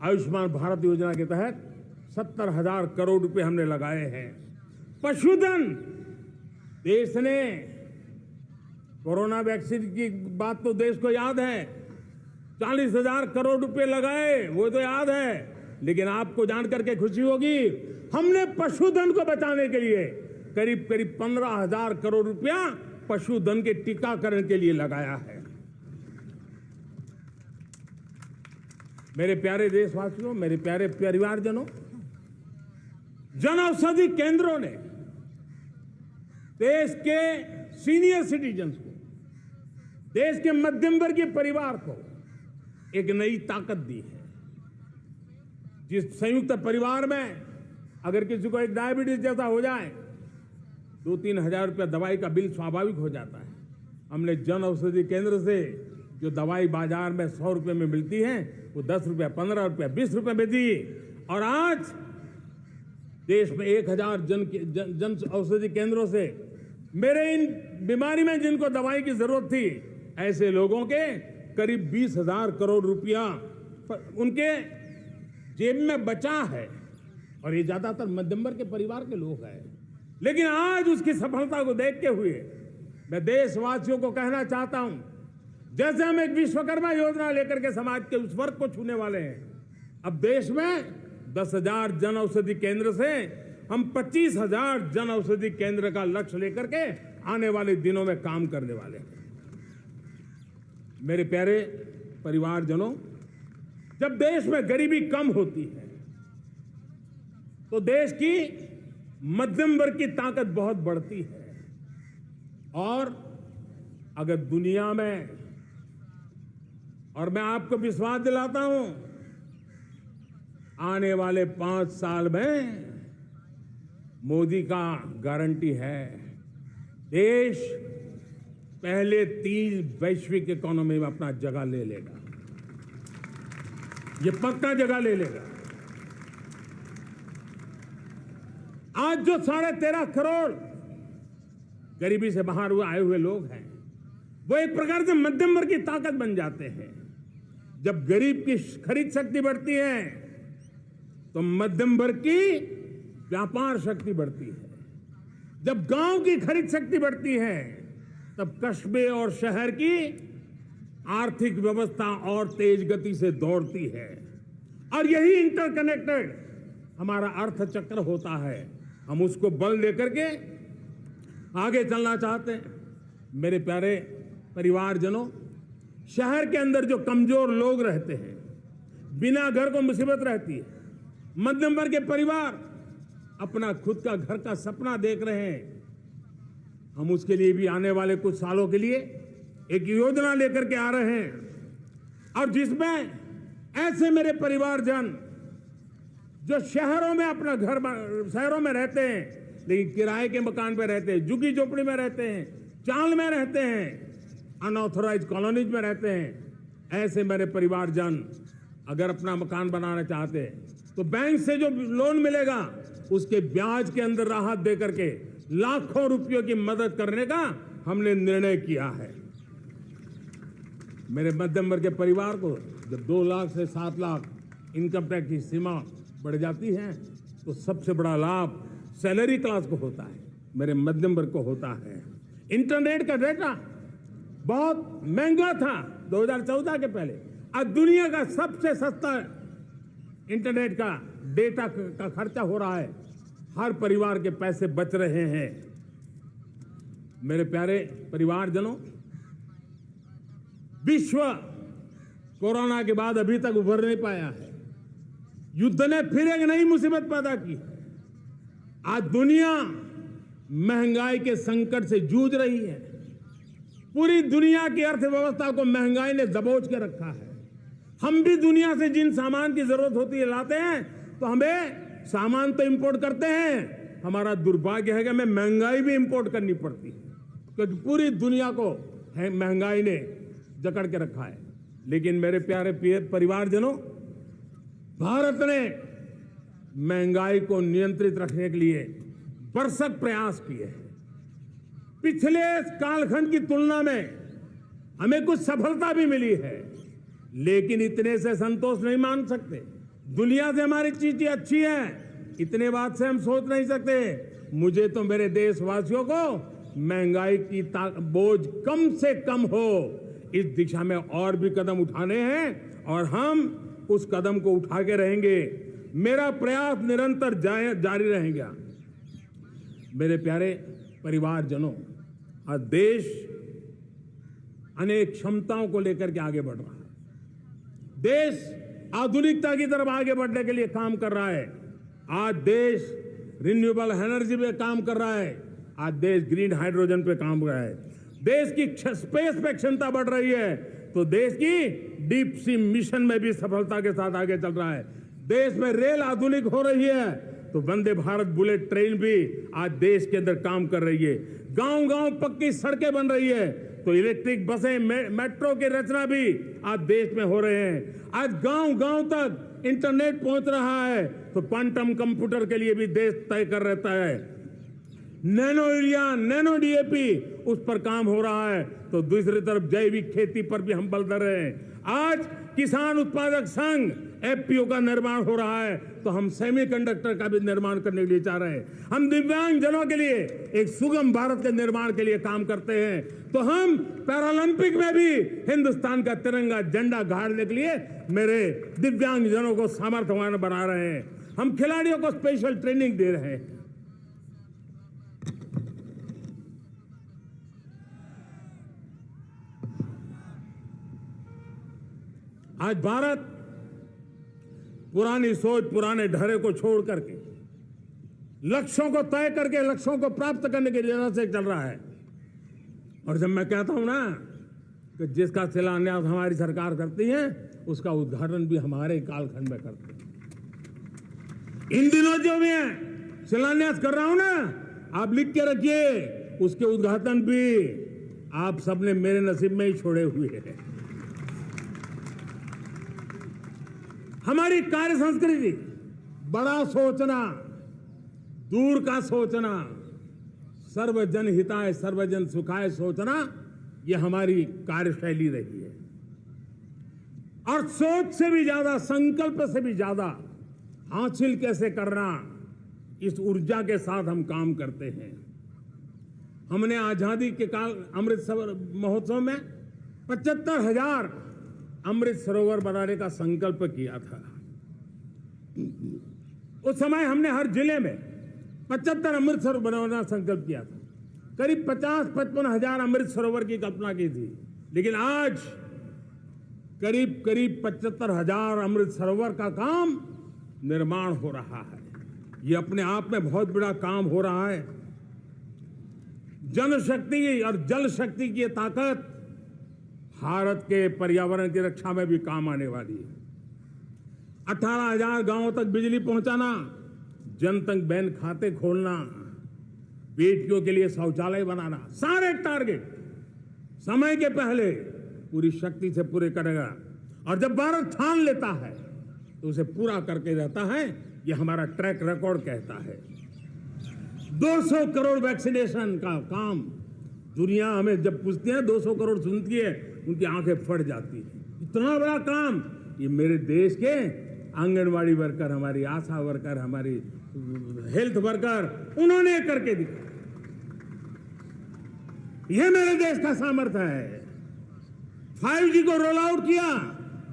आयुष्मान भारत योजना के तहत 70,000 करोड़ रुपए हमने लगाए हैं। पशुधन, देश ने कोरोना वैक्सीन की बात तो देश को याद है, 40,000 करोड़ रुपए लगाए, वो तो याद है। लेकिन आपको जानकर के खुशी होगी, हमने पशुधन को बचाने के लिए करीब 15,000 करोड़ रुपया पशुधन के टीकाकरण के लिए लगाया है। मेरे प्यारे देशवासियों, मेरे प्यारे परिवारजनों, जन औषधि केंद्रों ने देश के सीनियर सिटीजन्स को, देश के मध्यम वर्गीय परिवार को एक नई ताकत दी है। जिस संयुक्त परिवार में अगर किसी को एक डायबिटीज जैसा हो जाए, 2-3 हजार रुपया दवाई का बिल स्वाभाविक हो जाता है। हमने जन औषधि केंद्र से जो दवाई बाजार में 100 रुपए में मिलती है, वो 10 रुपया, 15 रुपया, 20 रुपए में दी। और आज देश में 1000 जन औषधि केंद्रों से मेरे इन बीमारी में जिनको दवाई की जरूरत थी, ऐसे लोगों के करीब 20,000 करोड़ रुपया उनके जेब में बचा है। और ये ज्यादातर मध्यम वर्ग के परिवार के लोग हैं। लेकिन आज उसकी सफलता को देखते हुए मैं देशवासियों को कहना चाहता हूं, जैसे हम एक विश्वकर्मा योजना लेकर के समाज के उस वर्ग को छूने वाले हैं, अब देश में 10,000 जन औषधि केंद्र से हम 25,000 जन औषधि केंद्र का लक्ष्य लेकर के आने वाले दिनों में काम करने वाले हैं। मेरे प्यारे परिवारजनों, जब देश में गरीबी कम होती है तो देश की मध्यम वर्ग की ताकत बहुत बढ़ती है। और अगर दुनिया में, और मैं आपको विश्वास दिलाता हूं, आने वाले 5 साल में मोदी का गारंटी है, देश पहले 3 वैश्विक इकोनॉमी में अपना जगह ले लेगा। ये पक्का जगह ले लेगा। आज जो 13.5 करोड़ गरीबी से बाहर आए हुए लोग हैं, वो एक प्रकार से मध्यम वर्ग की ताकत बन जाते हैं। जब गरीब की खरीद शक्ति बढ़ती है तो मध्यम वर्ग की व्यापार शक्ति बढ़ती है। जब गांव की खरीद शक्ति बढ़ती है तब कस्बे और शहर की आर्थिक व्यवस्था और तेज गति से दौड़ती है। और यही इंटरकनेक्टेड हमारा अर्थ चक्र होता है। हम उसको बल लेकर के आगे चलना चाहते हैं। मेरे प्यारे परिवारजनों, शहर के अंदर जो कमजोर लोग रहते हैं, बिना घर को मुसीबत रहती है, मध्यम वर्ग के परिवार अपना खुद का घर का सपना देख रहे हैं, हम उसके लिए भी आने वाले कुछ सालों के लिए एक योजना लेकर के आ रहे हैं। और जिसमें ऐसे मेरे परिवारजन जो शहरों में अपना घर, शहरों में रहते हैं लेकिन किराए के मकान पे रहते हैं, झुग्गी झोपड़ी में रहते हैं, चाल में रहते हैं, अनऑथोराइज कॉलोनीज में रहते हैं, ऐसे मेरे परिवारजन अगर अपना मकान बनाना चाहते हैं तो बैंक से जो लोन मिलेगा उसके ब्याज के अंदर राहत दे करके लाखों रुपयों की मदद करने का हमने निर्णय किया है। मेरे मध्यम वर्ग के परिवार को जब 2 लाख से 7 लाख इनकम टैक्स की सीमा बढ़ जाती है तो सबसे बड़ा लाभ सैलरी क्लास को होता है, मेरे मध्यम वर्ग को होता है। इंटरनेट का डेटा बहुत महंगा था 2014 के पहले, आज दुनिया का सबसे सस्ता इंटरनेट का डेटा का खर्चा हो रहा है। हर परिवार के पैसे बच रहे हैं। मेरे प्यारे परिवारजनों, विश्व कोरोना के बाद अभी तक उभर नहीं पाया है। युद्ध ने फिर एक नई मुसीबत पैदा की। आज दुनिया महंगाई के संकट से जूझ रही है। पूरी दुनिया की अर्थव्यवस्था को महंगाई ने दबोच के रखा है। हम भी दुनिया से जिन सामान की जरूरत होती है लाते हैं, तो हमें सामान तो इंपोर्ट करते हैं, हमारा दुर्भाग्य है कि हमें महंगाई भी इंपोर्ट करनी पड़ती है, क्योंकि पूरी दुनिया को महंगाई ने जकड़ के रखा है। लेकिन मेरे प्यारे परिवारजनों, भारत ने महंगाई को नियंत्रित रखने के लिए भरसक प्रयास किए हैं। पिछले कालखंड की तुलना में हमें कुछ सफलता भी मिली है, लेकिन इतने से संतोष नहीं मान सकते। दुनिया से हमारी चीजें अच्छी हैं, इतने बात से हम सोच नहीं सकते। मुझे तो मेरे देशवासियों को महंगाई की बोझ कम से कम हो, इस दिशा में और भी कदम उठाने हैं और हम उस कदम को उठा के रहेंगे। मेरा प्रयास निरंतर जारी रहेगा। मेरे प्यारे परिवारजनों, आज देश अनेक क्षमताओं को लेकर के आगे बढ़ रहा है। देश आधुनिकता की तरफ आगे बढ़ने के लिए काम कर रहा है। आज देश रिन्यूएबल एनर्जी पे काम कर रहा है। आज देश ग्रीन हाइड्रोजन पे काम कर रहा है। देश की स्पेस पे क्षमता बढ़ रही है, तो देश की डीप सी मिशन में भी सफलता के साथ आगे चल रहा है। देश में रेल आधुनिक हो रही है, तो वंदे भारत बुलेट ट्रेन भी आज देश के अंदर काम कर रही है। गांव-गांव पक्की सड़कें बन रही है, तो इलेक्ट्रिक बसें, मेट्रो की रचना भी आज देश में हो रहे हैं। आज गांव-गांव तक इंटरनेट पहुंच रहा है, तो क्वांटम कंप्यूटर के लिए भी देश तय कर रहता है। नैनो यूरिया, नैनो डीएपी, उस पर काम हो रहा है, तो दूसरी तरफ जैविक खेती पर भी हम बल दे रहे हैं। आज किसान उत्पादक संघ एफपीओ का निर्माण हो रहा है, तो हम सेमीकंडक्टर का भी निर्माण करने के लिए चाह रहे हैं। हम दिव्यांग जनों के लिए एक सुगम भारत के निर्माण के लिए काम करते हैं, तो हम पैरालंपिक में भी हिंदुस्तान का तिरंगा झंडा गाड़ने के लिए मेरे दिव्यांग जनों को सामर्थ्यवान बना रहे हैं। हम खिलाड़ियों को स्पेशल ट्रेनिंग दे रहे हैं। आज भारत पुरानी सोच, पुराने ढर्रे को छोड़ करके लक्ष्यों को तय करके लक्ष्यों को प्राप्त करने की राह से चल रहा है। और जब मैं कहता हूं ना कि जिसका शिलान्यास हमारी सरकार करती है, उसका उद्घाटन भी हमारे कालखंड में करते हैं। इन दिनों जो मैं शिलान्यास कर रहा हूं ना, आप लिख के रखिए, उसके उद्घाटन भी आप सबने मेरे नसीब में ही छोड़े हुए हैं। हमारी कार्य संस्कृति बड़ा सोचना, दूर का सोचना, सर्वजन हिताय सर्वजन सुखाय सोचना, यह हमारी कार्यशैली रही है। और सोच से भी ज्यादा, संकल्प से भी ज्यादा हासिल कैसे करना, इस ऊर्जा के साथ हम काम करते हैं। हमने आजादी के काल अमृत महोत्सव में 75,000 अमृत सरोवर बनाने का संकल्प किया था। उस समय हमने हर जिले में 75 अमृत सरोवर बनाना संकल्प किया था। करीब 50-55 हजार अमृत सरोवर की कल्पना की थी, लेकिन आज करीब 75,000 अमृत सरोवर का काम निर्माण हो रहा है। यह अपने आप में बहुत बड़ा काम हो रहा है। जनशक्ति और जल शक्ति की ताकत भारत के पर्यावरण की रक्षा में भी काम आने वाली है। 18,000 गांवों तक बिजली पहुंचाना, जनधन बैंक खाते खोलना, बेटियों के लिए शौचालय बनाना, सारे टारगेट समय के पहले पूरी शक्ति से पूरे करेगा। और जब भारत ठान लेता है तो उसे पूरा करके रहता है। यह हमारा ट्रैक रिकॉर्ड कहता है। 200 करोड़ वैक्सीनेशन का काम, दुनिया हमें जब पूछती है 200 करोड़ सुनती है, उनकी आंखें फट जाती है। इतना बड़ा काम ये मेरे देश के आंगनवाड़ी वर्कर, हमारी आशा वर्कर, हमारी हेल्थ वर्कर, उन्होंने करके दिखा। ये मेरे देश का सामर्थ्य है। 5G को रोल आउट किया,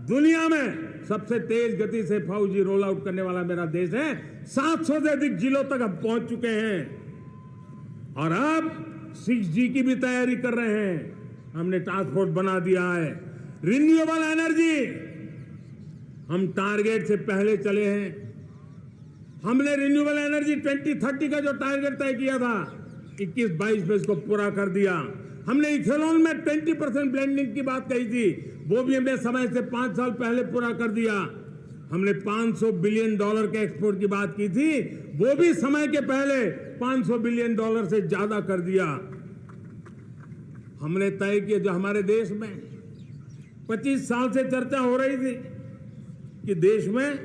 दुनिया में सबसे तेज गति से 5G रोल आउट करने वाला मेरा देश है। 700 से अधिक जिलों तक हम पहुंच चुके हैं और अब 6G की भी तैयारी कर रहे हैं। हमने टास्क फोर्स बना दिया है। रिन्यूएबल एनर्जी, हम टारगेट से पहले चले हैं। हमने रिन्यूएबल एनर्जी 2030 का जो टारगेट तय किया था, 21-22 में इसको पूरा कर दिया। हमने इथेनॉल में 20% ब्लेंडिंग की बात कही थी, वो भी हमने समय से 5 साल पहले पूरा कर दिया। हमने $500 बिलियन के एक्सपोर्ट की बात की थी, वो भी समय के पहले $500 बिलियन से ज्यादा कर दिया। हमने तय किया, जो हमारे देश में 25 साल से चर्चा हो रही थी कि देश में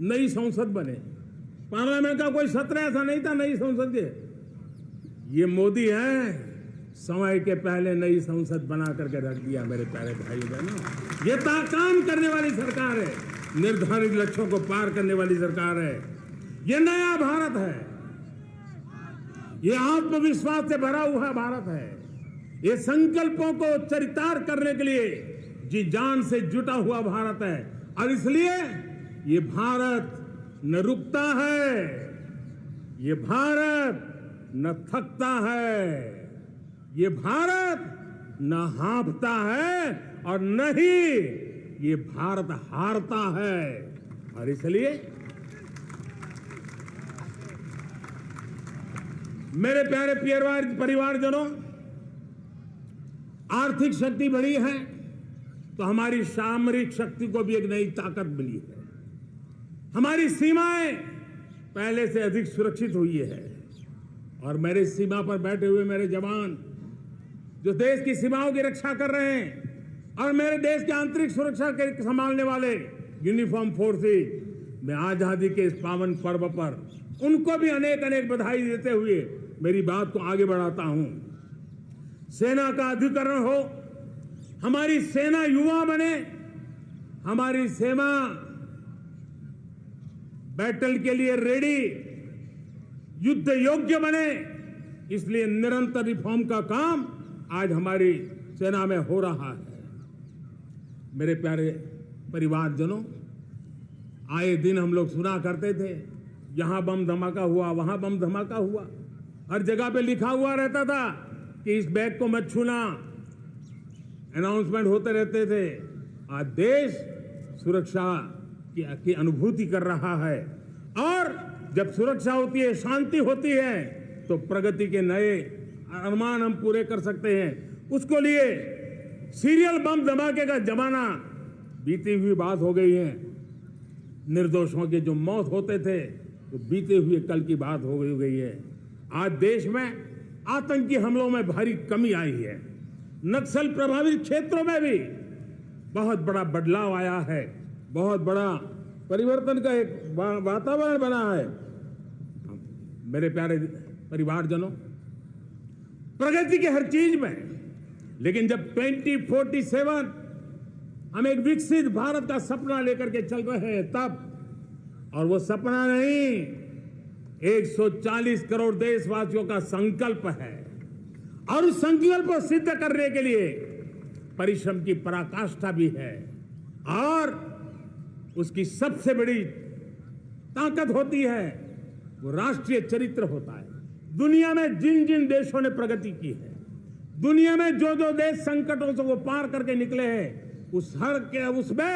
नई संसद बने, पार्लियामेंट का कोई सत्र ऐसा नहीं था नई संसद के। ये मोदी है, समय के पहले नई संसद बना करके रख दिया। मेरे प्यारे भाई बहनों, ये काम करने वाली सरकार है, निर्धारित लक्ष्यों को पार करने वाली सरकार है। ये नया भारत है, ये आत्मविश्वास से भरा हुआ भारत है। ये संकल्पों को चरितार्थ करने के लिए जी जान से जुटा हुआ भारत है। और इसलिए ये भारत न रुकता है, ये भारत न थकता है, ये भारत न हाँफता है और न ही ये भारत हारता है। और इसलिए मेरे प्यारे परिवारजनों, आर्थिक शक्ति बढ़ी है तो हमारी सामरिक शक्ति को भी एक नई ताकत मिली है। हमारी सीमाएं पहले से अधिक सुरक्षित हुई है और मेरे सीमा पर बैठे हुए मेरे जवान जो देश की सीमाओं की रक्षा कर रहे हैं और मेरे देश की आंतरिक सुरक्षा के संभालने वाले यूनिफॉर्म फोर्सेस, मैं आजादी के इस पावन पर्व पर उनको भी अनेक अनेक बधाई देते हुए मेरी बात को आगे बढ़ाता हूं। सेना का अधिकरण हो, हमारी सेना युवा बने, हमारी सेना बैटल के लिए रेडी, युद्ध योग्य बने, इसलिए निरंतर रिफॉर्म का काम आज हमारी सेना में हो रहा है। मेरे प्यारे परिवारजनों, आए दिन हम लोग सुना करते थे, यहां बम धमाका हुआ, वहां बम धमाका हुआ, हर जगह पे लिखा हुआ रहता था कि इस बैग को मत छूना, अनाउंसमेंट होते रहते थे। आज देश सुरक्षा की अनुभूति कर रहा है, और जब सुरक्षा होती है, शांति होती है, तो प्रगति के नए अरमान हम पूरे कर सकते हैं। उसको लिए सीरियल बम धमाके का जमाना बीती हुई बात हो गई है। निर्दोषों के जो मौत होते थे तो बीते हुए कल की बात हो गई है। आज देश में आतंकी हमलों में भारी कमी आई है। नक्सल प्रभावित क्षेत्रों में भी बहुत बड़ा बदलाव आया है, बहुत बड़ा परिवर्तन का एक वातावरण बना है। मेरे प्यारे परिवारजनों, प्रगति की हर चीज में, लेकिन जब 2047 हम एक विकसित भारत का सपना लेकर के चल रहे हैं तब, और वो सपना नहीं, 140 करोड़ देशवासियों का संकल्प है, और उस संकल्प को सिद्ध करने के लिए परिश्रम की पराकाष्ठा भी है, और उसकी सबसे बड़ी ताकत होती है वो राष्ट्रीय चरित्र होता है। दुनिया में जिन जिन देशों ने प्रगति की है, दुनिया में जो जो देश संकटों से वो पार करके निकले हैं, उसमें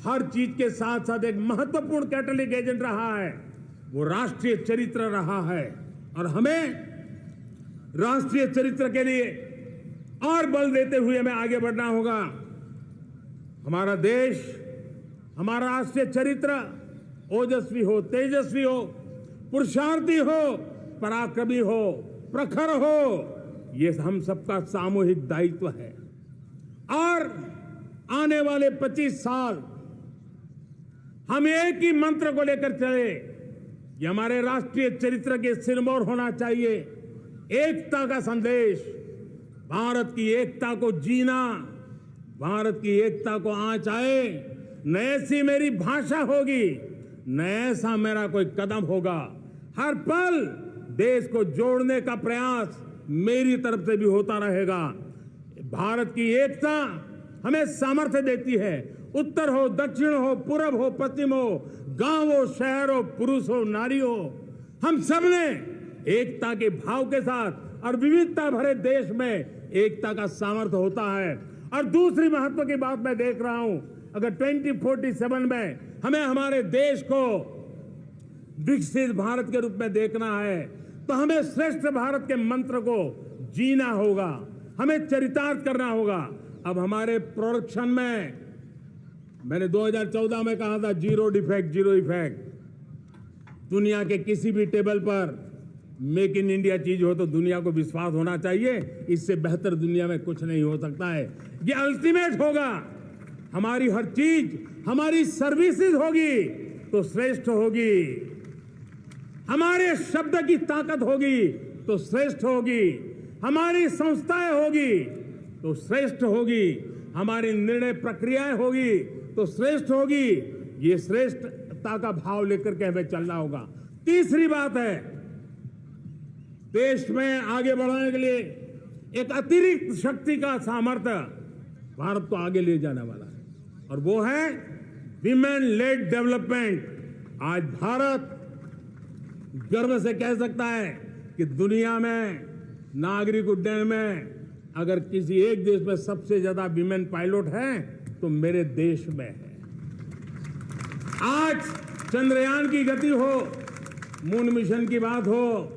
हर चीज के साथ साथ एक महत्वपूर्ण कैटलिक एजेंट रहा है, वो राष्ट्रीय चरित्र रहा है। और हमें राष्ट्रीय चरित्र के लिए और बल देते हुए हमें आगे बढ़ना होगा। हमारा देश, हमारा राष्ट्रीय चरित्र ओजस्वी हो, तेजस्वी हो, पुरुषार्थी हो, पराक्रमी हो, प्रखर हो, ये हम सबका सामूहिक दायित्व है। और आने वाले 25 साल हम एक ही मंत्र को लेकर चले, ये हमारे राष्ट्रीय चरित्र के सिरमौर होना चाहिए, एकता का संदेश, भारत की एकता को जीना, भारत की एकता को आंच आए, न ऐसी मेरी भाषा होगी, न ऐसा मेरा कोई कदम होगा। हर पल देश को जोड़ने का प्रयास मेरी तरफ से भी होता रहेगा। भारत की एकता हमें सामर्थ्य देती है। उत्तर हो, दक्षिण हो, पूरब हो, पश्चिम हो, गांव हो, शहर हो, पुरुष हो, नारी हो, हम सब ने एकता के भाव के साथ और विविधता भरे देश में एकता का सामर्थ्य होता है। और दूसरी महत्व की बात मैं देख रहा हूं, अगर 2047 में हमें हमारे देश को विकसित भारत के रूप में देखना है, तो हमें श्रेष्ठ भारत के मंत्र को जीना होगा, हमें चरितार्थ करना होगा। अब हमारे प्रोडक्शन में, मैंने 2014 में कहा था जीरो डिफेक्ट, जीरो इफेक्ट। दुनिया के किसी भी टेबल पर मेक इन इंडिया चीज हो तो दुनिया को विश्वास होना चाहिए, इससे बेहतर दुनिया में कुछ नहीं हो सकता है। ये अल्टीमेट होगा। हमारी हर चीज, हमारी सर्विसेज होगी तो श्रेष्ठ होगी, हमारे शब्द की ताकत होगी तो श्रेष्ठ होगी, हमारी संस्थाएं होगी तो श्रेष्ठ होगी, हमारी निर्णय प्रक्रियाएं होगी तो श्रेष्ठ होगी। ये श्रेष्ठता का भाव लेकर के हमें चलना होगा। तीसरी बात है, देश में आगे बढ़ाने के लिए एक अतिरिक्त शक्ति का सामर्थ्य भारत को आगे ले जाने वाला है, और वो है विमेन लेड डेवलपमेंट। आज भारत गर्व से कह सकता है कि दुनिया में नागरिक उड्डयन में अगर किसी एक देश में सबसे ज्यादा विमेन पायलट हैं तो मेरे देश में है। आज चंद्रयान की गति हो, मून मिशन की बात हो,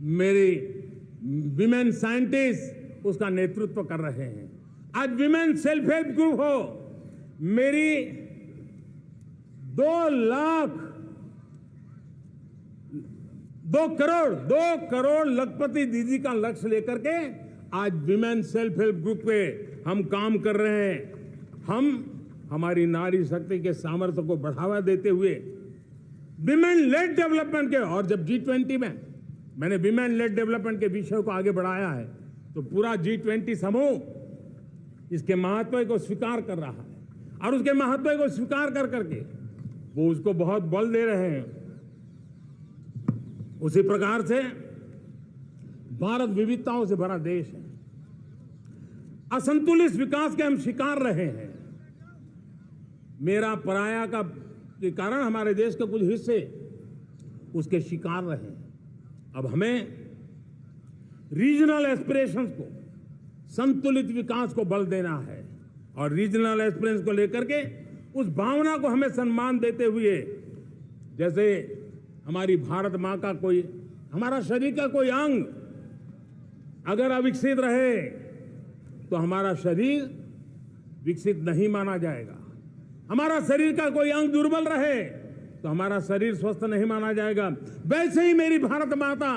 मेरी विमेन साइंटिस्ट उसका नेतृत्व कर रहे हैं। आज विमेन सेल्फ हेल्प ग्रुप हो, मेरी 2 करोड़ लखपति दीदी का लक्ष्य लेकर के आज विमेन सेल्फ हेल्प ग्रुप पे हम काम कर रहे हैं। हम हमारी नारी शक्ति के सामर्थ्य को बढ़ावा देते हुए विमेन लेड डेवलपमेंट के, और जब G20 में मैंने विमेन लेड डेवलपमेंट के विषय को आगे बढ़ाया है तो पूरा G20 समूह इसके महत्व को स्वीकार कर रहा है। और उसके महत्व को स्वीकार कर करके वो उसको बहुत बल दे रहे हैं। उसी प्रकार से भारत विविधताओं से भरा देश है। असंतुलित विकास के हम शिकार रहे हैं। मेरा पराया का के कारण हमारे देश के कुछ हिस्से उसके शिकार रहे। अब हमें रीजनल एस्पिरेशंस को, संतुलित विकास को बल देना है और रीजनल एस्पिरेशंस को लेकर के उस भावना को हमें सम्मान देते हुए, जैसे हमारी भारत मां का कोई, हमारा शरीर का कोई अंग अगर अविकसित रहे तो हमारा शरीर विकसित नहीं माना जाएगा। हमारा शरीर का कोई अंग दुर्बल रहे तो हमारा शरीर स्वस्थ नहीं माना जाएगा। वैसे ही मेरी भारत माता,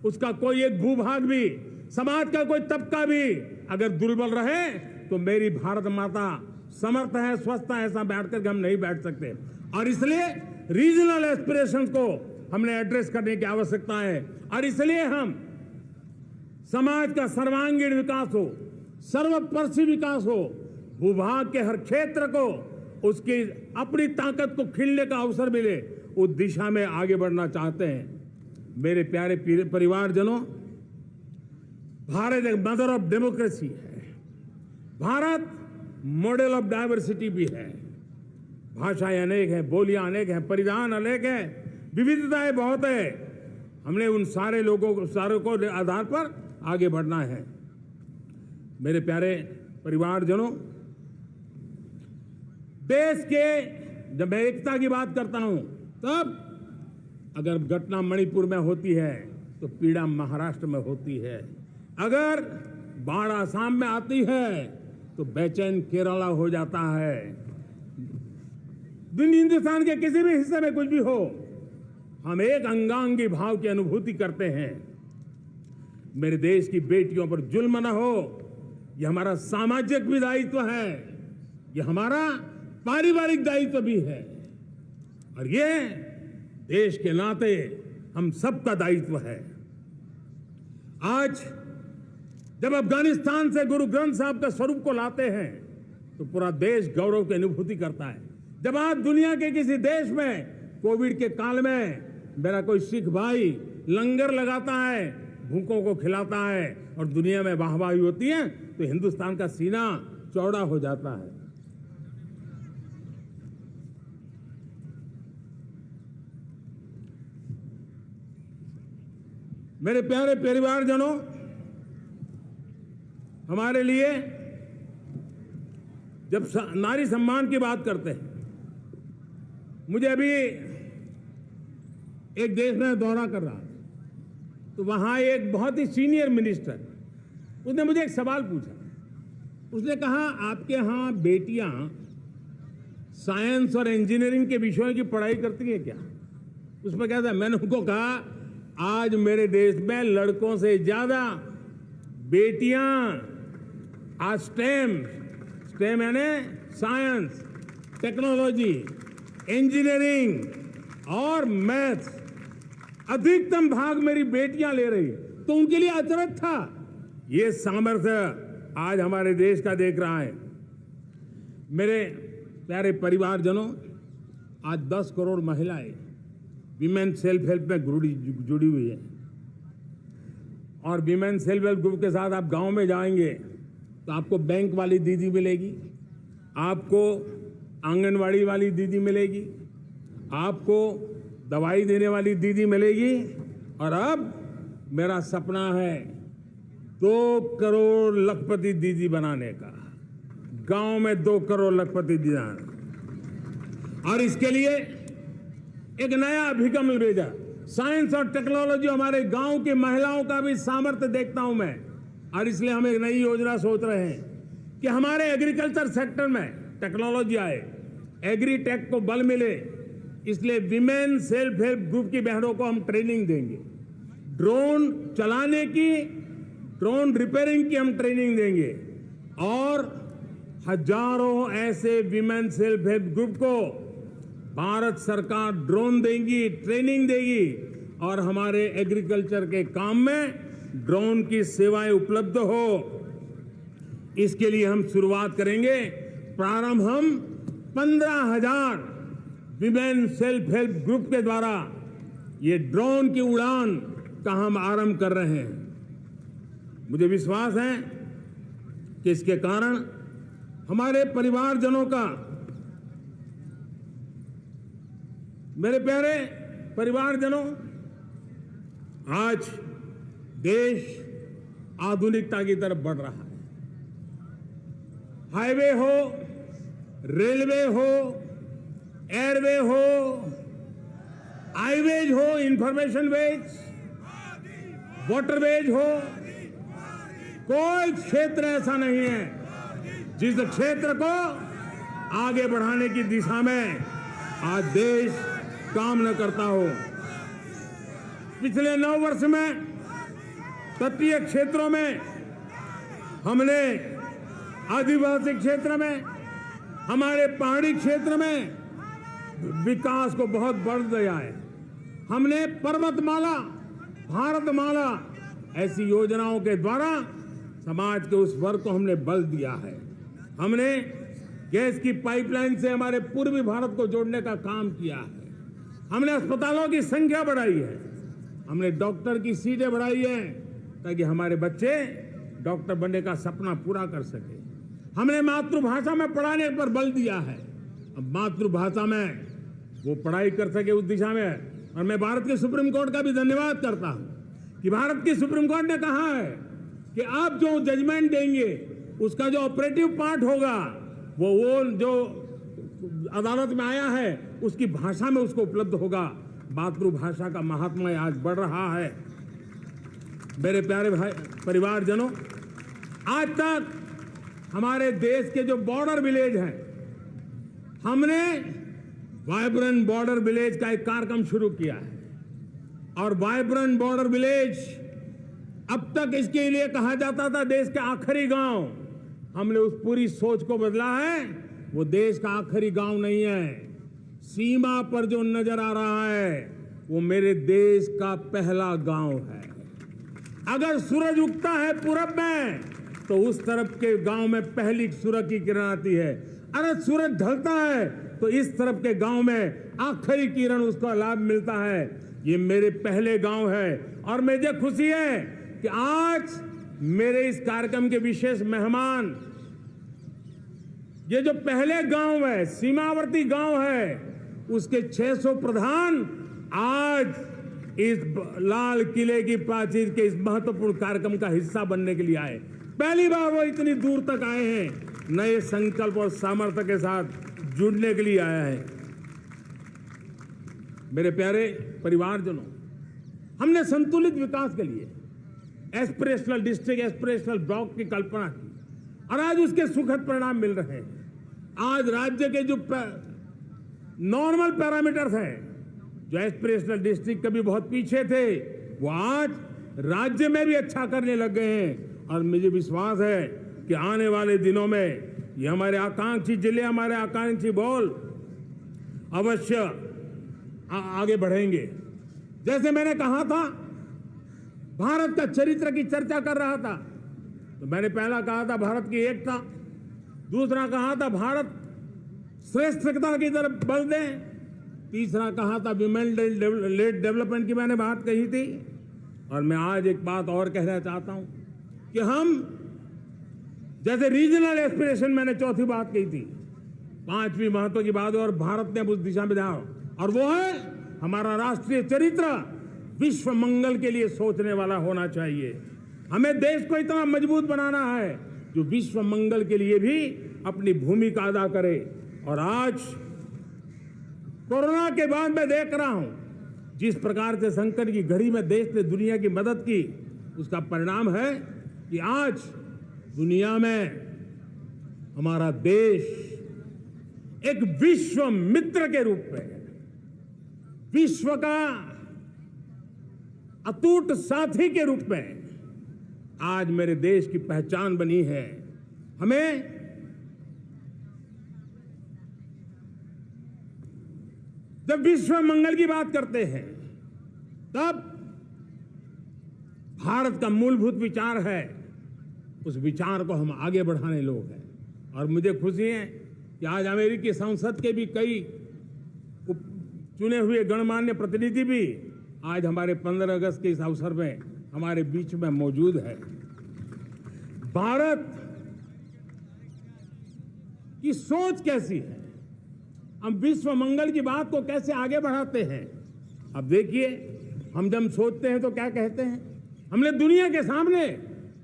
उसका कोई एक भूभाग भी, समाज का कोई तबका भी अगर दुर्बल रहे तो मेरी भारत माता समर्थ है, स्वस्थ है, ऐसा बैठ करके हम नहीं बैठ सकते। और इसलिए रीजनल एस्पिरेशंस को हमने एड्रेस करने की आवश्यकता है और इसलिए हम समाज का सर्वांगीण विकास हो, सर्वस्पर्शी विकास हो, भूभाग के हर क्षेत्र को उसकी अपनी ताकत को खिलने का अवसर मिले, उस दिशा में आगे बढ़ना चाहते हैं। मेरे प्यारे परिवारजनों, भारत एक मदर ऑफ डेमोक्रेसी है। भारत मॉडल ऑफ डाइवर्सिटी भी है। भाषाएं अनेक हैं, बोलियां अनेक हैं, परिधान अनेक हैं, विविधताएं बहुत है। हमने उन सारे लोगों को, सारों को आधार पर आगे बढ़ना है। मेरे प्यारे परिवारजनों, देश के जब मैं एकता की बात करता हूं तब अगर घटना मणिपुर में होती है तो पीड़ा महाराष्ट्र में होती है। अगर बाढ़ आसाम में आती है तो बेचैन केरला हो जाता है। हिंदुस्तान के किसी भी हिस्से में कुछ भी हो, हम एक अंगांगी भाव की अनुभूति करते हैं। मेरे देश की बेटियों पर जुल्म न हो, यह हमारा सामाजिक भी दायित्व है, यह हमारा पारिवारिक दायित्व भी है और ये देश के नाते हम सबका दायित्व है। आज जब अफगानिस्तान से गुरु ग्रंथ साहब के स्वरूप को लाते हैं तो पूरा देश गौरव की अनुभूति करता है। जब आज दुनिया के किसी देश में कोविड के काल में मेरा कोई सिख भाई लंगर लगाता है, भूखों को खिलाता है और दुनिया में वाहवाही होती है तो हिंदुस्तान का सीना चौड़ा हो जाता है। मेरे प्यारे परिवारजनों, हमारे लिए जब नारी सम्मान की बात करते हैं, मुझे अभी एक देश में दौरा कर रहा था तो वहां एक बहुत ही सीनियर मिनिस्टर, उसने मुझे एक सवाल पूछा। उसने कहा, आपके यहां बेटियां साइंस और इंजीनियरिंग के विषयों की पढ़ाई करती हैं क्या? उसमें क्या था? मैंने उनको कहा, आज मेरे देश में लड़कों से ज्यादा बेटियां आज स्टेम यानी साइंस, टेक्नोलॉजी, इंजीनियरिंग और मैथ्स अधिकतम भाग मेरी बेटियां ले रही, तो उनके लिए अचरज था। ये सामर्थ्य आज हमारे देश का देख रहा है। मेरे प्यारे परिवारजनों, आज 10 करोड़ महिलाएं विमेन सेल्फ हेल्प में जुड़ी हुई है और विमेन सेल्फ हेल्प ग्रुप के साथ आप गांव में जाएंगे तो आपको बैंक वाली दीदी मिलेगी, आपको आंगनवाड़ी वाली दीदी मिलेगी, आपको दवाई देने वाली दीदी मिलेगी और अब मेरा सपना है 2 करोड़ लखपति दीदी बनाने का, गांव में 2 करोड़ लखपति दीदी। और इसके लिए एक नया अभिगम भेजा। साइंस और टेक्नोलॉजी, हमारे गांव की महिलाओं का भी सामर्थ्य देखता हूं मैं और इसलिए हम एक नई योजना सोच रहे हैं कि हमारे एग्रीकल्चर सेक्टर में टेक्नोलॉजी आए, एग्री टेक को बल मिले। इसलिए विमेन सेल्फ हेल्प ग्रुप की बहनों को हम ट्रेनिंग देंगे, ड्रोन चलाने की, ड्रोन रिपेयरिंग की हम ट्रेनिंग देंगे और हजारों ऐसे विमेन सेल्फ हेल्प ग्रुप को भारत सरकार ड्रोन देगी, ट्रेनिंग देगी और हमारे एग्रीकल्चर के काम में ड्रोन की सेवाएं उपलब्ध हो। इसके लिए हम शुरुआत करेंगे। प्रारंभ हम 15,000 विमेन सेल्फ हेल्प ग्रुप के द्वारा ये ड्रोन की उड़ान का हम आरंभ कर रहे हैं। मुझे विश्वास है कि इसके कारण हमारे परिवारजनों का, मेरे प्यारे परिवारजनों, आज देश आधुनिकता की तरफ बढ़ रहा है। हाईवे हो, रेलवे हो, एयरवे हो, हाईवेज हो, इंफॉर्मेशन वेज, वाटरवेज हो, कोई क्षेत्र ऐसा नहीं है जिस क्षेत्र को आगे बढ़ाने की दिशा में आज देश काम न करता हो। पिछले 9 वर्ष में तटीय क्षेत्रों में हमने, आदिवासी क्षेत्र में, हमारे पहाड़ी क्षेत्र में विकास को बहुत बढ़ दिया है। हमने पर्वतमाला, भारतमाला ऐसी योजनाओं के द्वारा समाज के उस वर्ग को हमने बल दिया है। हमने गैस की पाइपलाइन से हमारे पूर्वी भारत को जोड़ने का काम किया है। हमने अस्पतालों की संख्या बढ़ाई है। हमने डॉक्टर की सीटें बढ़ाई है ताकि हमारे बच्चे डॉक्टर बनने का सपना पूरा कर सके। हमने मातृभाषा में पढ़ाने पर बल दिया है। अब मातृभाषा में वो पढ़ाई कर सके उस दिशा में। और मैं भारत के सुप्रीम कोर्ट का भी धन्यवाद करता हूं कि भारत की सुप्रीम कोर्ट ने कहा है कि आप जो जजमेंट देंगे उसका जो ऑपरेटिव पार्ट होगा वो जो अदालत में आया है उसकी भाषा में उसको उपलब्ध होगा। मातृभाषा का महात्मा आज बढ़ रहा है। मेरे प्यारे भाई परिवारजनों, आज तक हमारे देश के जो बॉर्डर विलेज हैं, हमने वाइब्रेंट बॉर्डर विलेज का एक कार्यक्रम शुरू किया है। और वाइब्रेंट बॉर्डर विलेज, अब तक इसके लिए कहा जाता था देश के आखिरी गांव। हमने उस पूरी सोच को बदला है। वो देश का आखिरी गांव नहीं है। सीमा पर जो नजर आ रहा है वो मेरे देश का पहला गांव है। अगर सूरज उगता है पूरब में तो उस तरफ के गांव में पहली सूरज की किरण आती है। अगर सूरज ढलता है तो इस तरफ के गांव में आखिरी किरण उसका लाभ मिलता है। ये मेरे पहले गांव है और मुझे खुशी है कि आज मेरे इस कार्यक्रम के विशेष मेहमान, ये जो पहले गांव है, सीमावर्ती गांव है, उसके 600 प्रधान आज इस लाल किले की प्राचीर के इस महत्वपूर्ण कार्यक्रम का हिस्सा बनने के लिए आए। पहली बार वो इतनी दूर तक आए हैं। नए संकल्प और सामर्थ्य के साथ जुड़ने के लिए आया है। मेरे प्यारे परिवारजनों, हमने संतुलित विकास के लिए एस्पिरेशनल डिस्ट्रिक्ट, एस्पिरेशनल ब्लॉक की कल्पना की और आज उसके सुखद परिणाम मिल रहे हैं। आज राज्य के जो नॉर्मल पैरामीटर्स हैं, जो एस्पिरेशनल डिस्ट्रिक्ट कभी बहुत पीछे थे, वो आज राज्य में भी अच्छा करने लग गए हैं। और मुझे विश्वास है कि आने वाले दिनों में ये हमारे आकांक्षी जिले, हमारे आकांक्षी बॉल अवश्य आगे बढ़ेंगे। जैसे मैंने कहा था, भारत का चरित्र की चर्चा कर रहा था, तो मैंने पहला कहा था भारत की एकता, दूसरा कहा था भारत श्रेष्ठता की तरफ बल दें, तीसरा कहा था विमेन लेड डेवलपमेंट की मैंने बात कही थी। और मैं आज एक बात और कहना चाहता हूं कि हम जैसे रीजनल एस्पिरेशन, मैंने चौथी बात कही थी, पांचवी महत्व की बात, और भारत ने उस दिशा में जाओ, और वो है हमारा राष्ट्रीय चरित्र विश्व मंगल के लिए सोचने वाला होना चाहिए। हमें देश को इतना मजबूत बनाना है जो विश्व मंगल के लिए भी अपनी भूमिका अदा करे। और आज कोरोना के बाद मैं देख रहा हूं जिस प्रकार से संकट की घड़ी में देश ने दुनिया की मदद की, उसका परिणाम है कि आज दुनिया में हमारा देश एक विश्व मित्र के रूप में, विश्व का अटूट साथी के रूप में आज मेरे देश की पहचान बनी है। हमें जब विश्व मंगल की बात करते हैं तब भारत का मूलभूत विचार है, उस विचार को हम आगे बढ़ाने लोग हैं। और मुझे खुशी है कि आज अमेरिकी संसद के भी कई चुने हुए गणमान्य प्रतिनिधि भी आज हमारे 15 अगस्त के इस अवसर में हमारे बीच में मौजूद है। भारत की सोच कैसी है, हम विश्व मंगल की बात को कैसे आगे बढ़ाते हैं। अब देखिए, हम जब सोचते हैं तो क्या कहते हैं, हमने दुनिया के सामने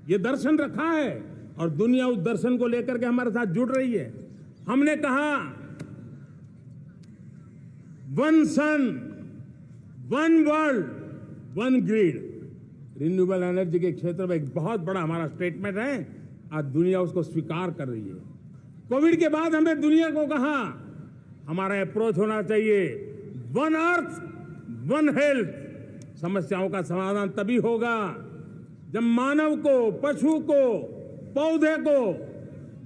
ये दर्शन रखा है और दुनिया उस दर्शन को लेकर के हमारे साथ जुड़ रही है। हमने कहा one sun, one world, one grid. Renewable energy के क्षेत्र में एक बहुत बड़ा हमारा स्टेटमेंट है, आज दुनिया उसको स्वीकार कर रही है। कोविड के बाद हमने दुनिया को कहा हमारा अप्रोच होना चाहिए वन अर्थ, वन हेल्थ। समस्याओं का समाधान तभी होगा जब मानव को, पशु को, पौधे को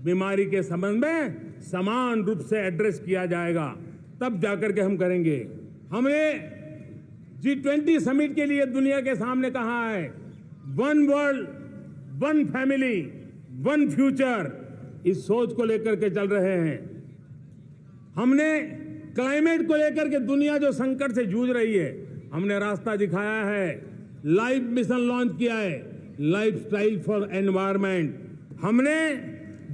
बीमारी के संबंध में समान रूप से एड्रेस किया जाएगा, तब जाकर के हम करेंगे। हमने G20 समिट के लिए दुनिया के सामने कहा है one world, one family, one future. इस सोच को लेकर के चल रहे हैं। हमने क्लाइमेट को लेकर के दुनिया जो संकट से जूझ रही है, हमने रास्ता दिखाया है, लाइफ मिशन लॉन्च किया है, लाइफस्टाइल फॉर एनवायरनमेंट। हमने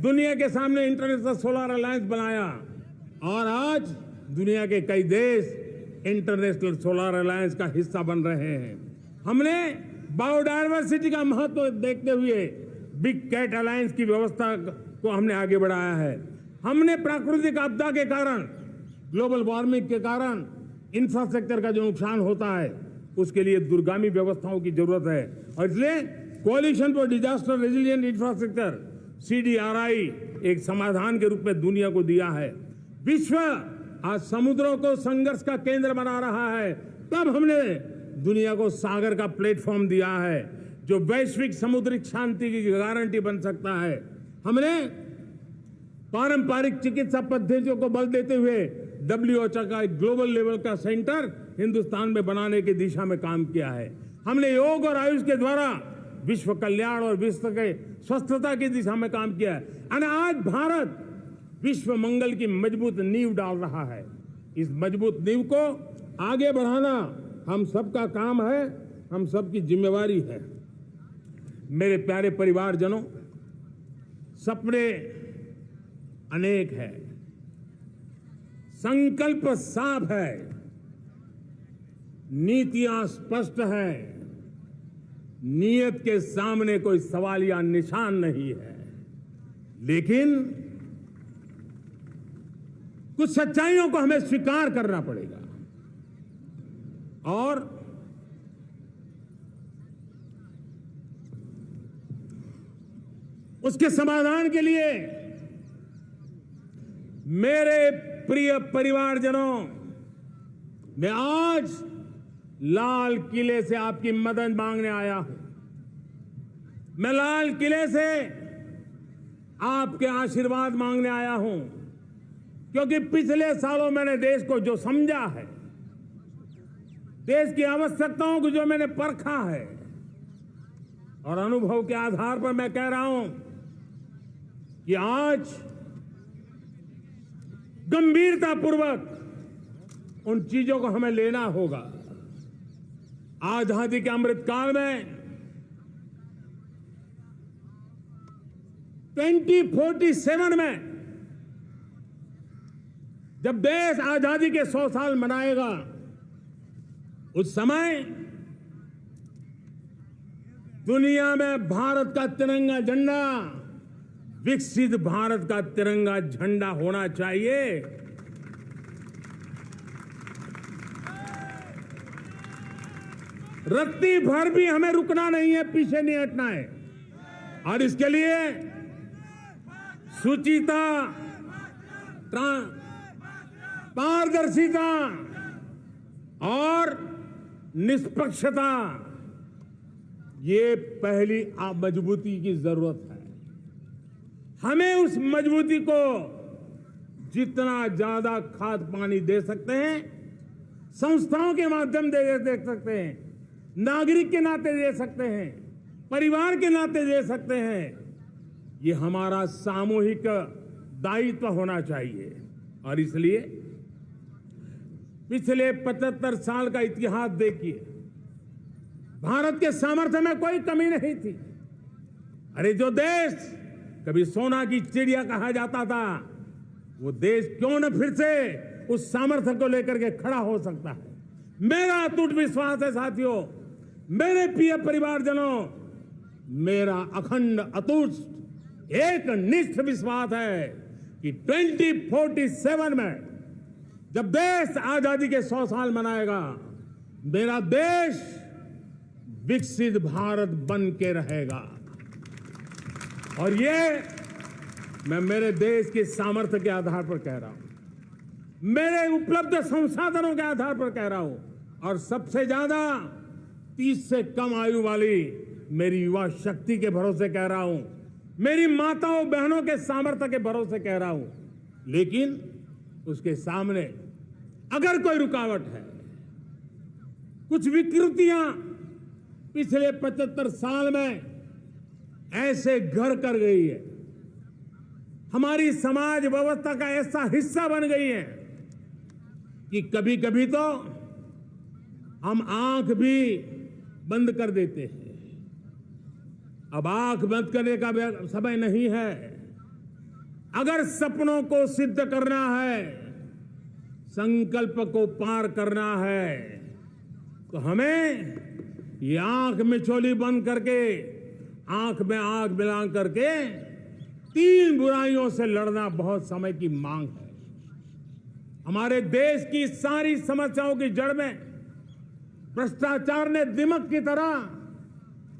दुनिया के सामने इंटरनेशनल सोलर अलायंस बनाया और आज दुनिया के कई देश इंटरनेशनल सोलर अलायंस का हिस्सा बन रहे हैं। हमने बायोडायवर्सिटी का महत्व देखते हुए बिग कैट अलायंस की व्यवस्था को हमने आगे बढ़ाया है। हमने प्राकृतिक आपदा के कारण, ग्लोबल वार्मिंग के कारण इंफ्रास्ट्रक्चर का जो नुकसान होता है, उसके लिए दूरगामी व्यवस्थाओं की जरूरत है और इसलिए coalition for disaster resilient infrastructure CDRI एक समाधान के रूप में दुनिया को दिया है। विश्व आज समुद्रों को संघर्ष का केंद्र बना रहा है, तब हमने दुनिया को सागर का प्लेटफॉर्म दिया है जो वैश्विक समुद्री शांति की गारंटी बन सकता है। हमने पारंपरिक चिकित्सा पद्धतियों को बल देते हुए WHO का एक ग्लोबल लेवल का सेंटर हिंदुस्तान में बनाने की दिशा में काम किया है। हमने योग और आयुष के द्वारा विश्व कल्याण और विश्व के स्वस्थता की दिशा में काम किया है और आज भारत विश्व मंगल की मजबूत नींव डाल रहा है। इस मजबूत नींव को आगे बढ़ाना हम सबका काम है, हम सबकी जिम्मेवारी है। मेरे प्यारे परिवारजनों, सपने अनेक है, संकल्प साफ है, नीतियां स्पष्ट है, नियत के सामने कोई सवाल या निशान नहीं है, लेकिन कुछ सच्चाइयों को हमें स्वीकार करना पड़ेगा और उसके समाधान के लिए मेरे प्रिय परिवारजनों, मैं आज लाल किले से आपकी मदद मांगने आया हूं। मैं लाल किले से आपके आशीर्वाद मांगने आया हूं, क्योंकि पिछले सालों मैंने देश को जो समझा है, देश की आवश्यकताओं को जो मैंने परखा है और अनुभव के आधार पर मैं कह रहा हूं कि आज गंभीरतापूर्वक उन चीजों को हमें लेना होगा। आजादी के अमृतकाल में 2047 में जब देश आजादी के 100 साल मनाएगा, उस समय दुनिया में भारत का तिरंगा झंडा विकसित भारत का तिरंगा झंडा होना चाहिए। रत्ती भर भी हमें रुकना नहीं है, पीछे नहीं हटना है और इसके लिए शुचिता, पारदर्शिता और निष्पक्षता, ये पहली मजबूती की जरूरत है। हमें उस मजबूती को जितना ज्यादा खाद पानी दे सकते हैं, संस्थाओं के माध्यम से दे सकते हैं, नागरिक के नाते दे सकते हैं, परिवार के नाते दे सकते हैं, ये हमारा सामूहिक दायित्व होना चाहिए। और इसलिए पिछले 75 साल का इतिहास देखिए, भारत के सामर्थ्य में कोई कमी नहीं थी। अरे जो देश कभी सोना की चिड़िया कहा जाता था, वो देश क्यों न फिर से उस सामर्थ्य को लेकर के खड़ा हो सकता है। मेरा अटूट विश्वास है साथियों, मेरे प्रिय परिवारजनों, मेरा अखंड अटूट एक निष्ठ विश्वास है कि 2047 में जब देश आजादी के 100 साल मनाएगा, मेरा देश विकसित भारत बन के रहेगा। और ये मैं मेरे देश के सामर्थ्य के आधार पर कह रहा हूं, मेरे उपलब्ध संसाधनों के आधार पर कह रहा हूं, और सबसे ज्यादा 30 से कम आयु वाली मेरी युवा शक्ति के भरोसे कह रहा हूं, मेरी माताओं बहनों के सामर्थ्य के भरोसे कह रहा हूं। लेकिन उसके सामने अगर कोई रुकावट है, कुछ विकृतियां पिछले 75 साल में ऐसे घर कर गई है, हमारी समाज व्यवस्था का ऐसा हिस्सा बन गई है कि कभी कभी तो हम आंख भी बंद कर देते हैं। अब आंख बंद करने का समय नहीं है। अगर सपनों को सिद्ध करना है, संकल्प को पार करना है, तो हमें ये आंख मिचौली बंद करके, आंख में आंख मिला करके 3 बुराइयों से लड़ना बहुत समय की मांग है। हमारे देश की सारी समस्याओं की जड़ में भ्रष्टाचार ने दिमक की तरह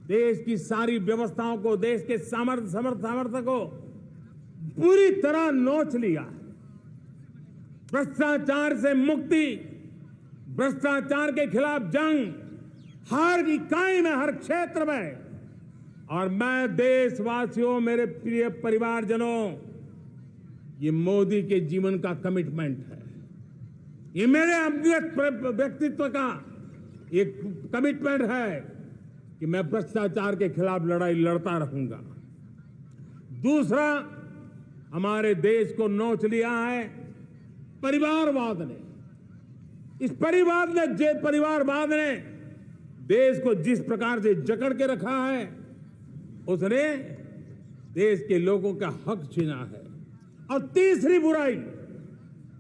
देश की सारी व्यवस्थाओं को, देश के सामर्थ्य को पूरी तरह नोच लिया। भ्रष्टाचार से मुक्ति, भ्रष्टाचार के खिलाफ जंग हर इकाई में, हर क्षेत्र में। और मैं देशवासियों, मेरे प्रिय परिवारजनों, ये मोदी के जीवन का कमिटमेंट है, ये मेरे व्यक्तित्व का एक कमिटमेंट है कि मैं भ्रष्टाचार के खिलाफ लड़ाई लड़ता रहूंगा। दूसरा, हमारे देश को नोच लिया है परिवारवाद ने। इस परिवारवाद ने देश को जिस प्रकार से जकड़ के रखा है, उसने देश के लोगों का हक छीना है। और तीसरी बुराई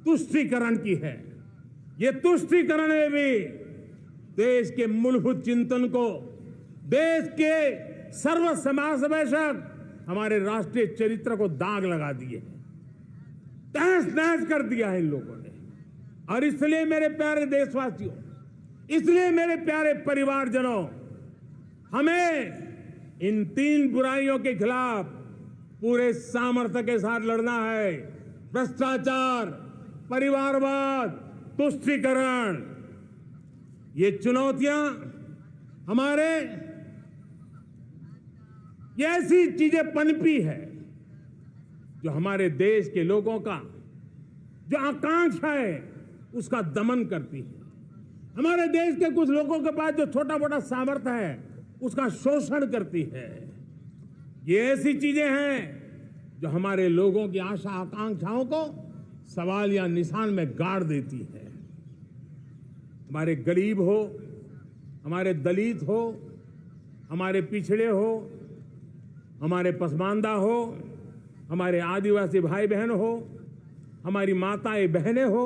तुष्टीकरण की है। ये तुष्टीकरण में भी देश के मूलभूत चिंतन को, देश के सर्व समावेशक हमारे राष्ट्रीय चरित्र को दाग लगा दिए, तहस नहस कर दिया है इन लोगों ने। और इसलिए मेरे प्यारे देशवासियों, इसलिए मेरे प्यारे परिवारजनों, हमें इन 3 बुराइयों के खिलाफ पूरे सामर्थ्य के साथ लड़ना है। भ्रष्टाचार, परिवारवाद, तुष्टीकरण, ये चुनौतियां हमारे, ये ऐसी चीजें पनपी है जो हमारे देश के लोगों का जो आकांक्षा है उसका दमन करती है। हमारे देश के कुछ लोगों के पास जो छोटा मोटा सामर्थ्य है उसका शोषण करती है। ये ऐसी चीजें हैं जो हमारे लोगों की आशा आकांक्षाओं को सवाल या निशान में गाड़ देती है। हमारे गरीब हो, हमारे दलित हो, हमारे पिछड़े हो, हमारे पसमानदा हो, हमारे आदिवासी भाई बहन हो, हमारी माताएं बहनें हो,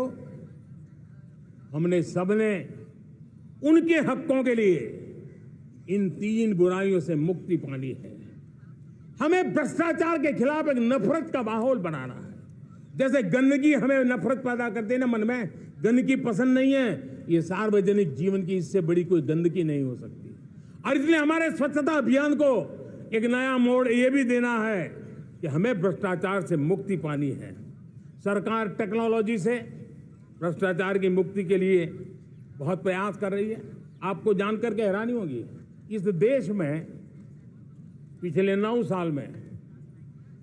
हमने सबने उनके हकों के लिए इन 3 बुराइयों से मुक्ति पानी है। हमें भ्रष्टाचार के खिलाफ एक नफरत का माहौल बनाना है। जैसे गंदगी हमें नफरत पैदा करती है ना, मन में गंदगी पसंद नहीं है, ये सार्वजनिक जीवन की इससे बड़ी कोई गंदगी नहीं हो सकती। और इसलिए हमारे स्वच्छता अभियान को एक नया मोड़ ये भी देना है कि हमें भ्रष्टाचार से मुक्ति पानी है। सरकार टेक्नोलॉजी से भ्रष्टाचार की मुक्ति के लिए बहुत प्रयास कर रही है। आपको जानकर के हैरानी होगी, इस देश में पिछले 9 साल में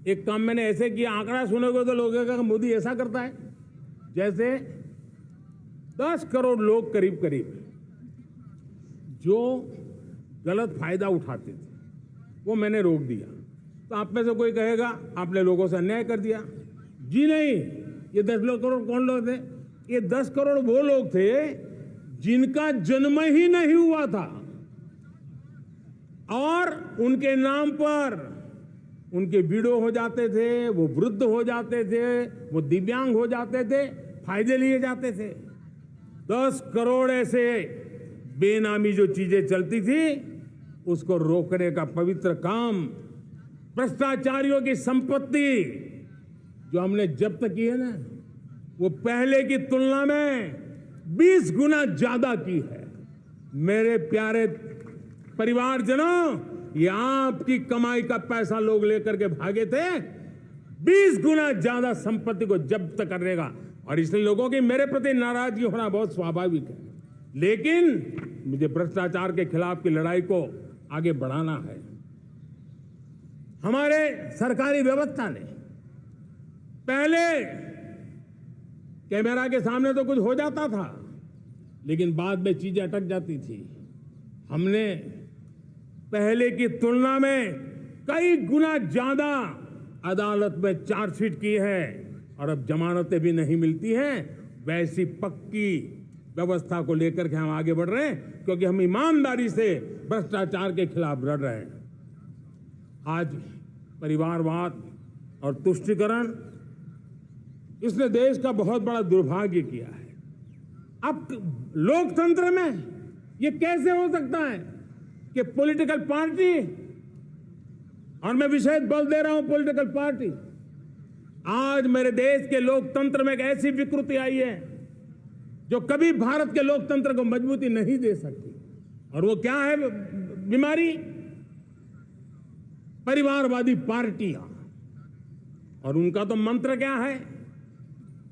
एक काम मैंने ऐसे किया, आंकड़ा सुनोगे तो लोगों का मोदी ऐसा करता है जैसे 10 करोड़ लोग करीब जो गलत फायदा उठाते थे वो मैंने रोक दिया। तो आप में से कोई कहेगा आपने लोगों से अन्याय कर दिया। जी नहीं, ये 10 करोड़ कौन लोग थे? ये 10 करोड़ वो लोग थे जिनका जन्म ही नहीं हुआ था और उनके नाम पर उनके विडो हो जाते थे, वो वृद्ध हो जाते थे, वो दिव्यांग हो जाते थे, फायदे लिए जाते थे। 10 करोड़ ऐसे बेनामी जो चीजें चलती थी उसको रोकने का पवित्र काम, भ्रष्टाचारियों की संपत्ति जो हमने जब्त की है ना, वो पहले की तुलना में 20 गुना ज्यादा की है। मेरे प्यारे परिवारजनों, ये आपकी कमाई का पैसा लोग लेकर के भागे थे, 20 गुना ज्यादा संपत्ति को जब्त करने का। और इसलिए लोगों की मेरे प्रति नाराजगी होना बहुत स्वाभाविक है, लेकिन मुझे भ्रष्टाचार के खिलाफ की लड़ाई को आगे बढ़ाना है। हमारे सरकारी व्यवस्था ने पहले कैमरा के सामने तो कुछ हो जाता था, लेकिन बाद में चीजें अटक जाती थी। हमने पहले की तुलना में कई गुना ज्यादा अदालत में चार्जशीट की है और अब जमानतें भी नहीं मिलती हैं। वैसी पक्की व्यवस्था को लेकर के हम आगे बढ़ रहे हैं, क्योंकि हम ईमानदारी से भ्रष्टाचार के खिलाफ लड़ रहे हैं। आज परिवारवाद और तुष्टीकरण, इसने देश का बहुत बड़ा दुर्भाग्य किया है। अब लोकतंत्र में ये कैसे हो सकता है कि पॉलिटिकल पार्टी, और मैं विशेष बल दे रहा हूं पॉलिटिकल पार्टी, आज मेरे देश के लोकतंत्र में एक ऐसी विकृति आई है जो कभी भारत के लोकतंत्र को मजबूती नहीं दे सकती। और वो क्या है बीमारी? परिवारवादी पार्टियां। और उनका तो मंत्र क्या है?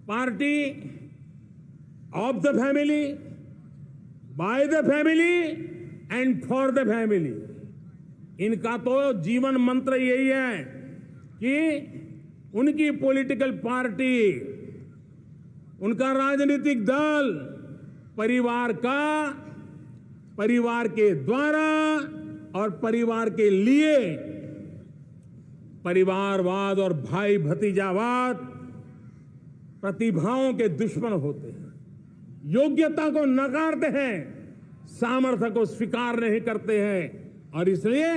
Party of the family, by the family and for the family. इनका तो जीवन मंत्र यही है कि उनकी पॉलिटिकल पार्टी, उनका राजनीतिक दल परिवार का, परिवार के द्वारा और परिवार के लिए, परिवारवाद और भाई भतीजावाद प्रतिभाओं के दुश्मन होते हैं, योग्यता को नकारते हैं, सामर्थ्य को स्वीकार नहीं करते हैं। और इसलिए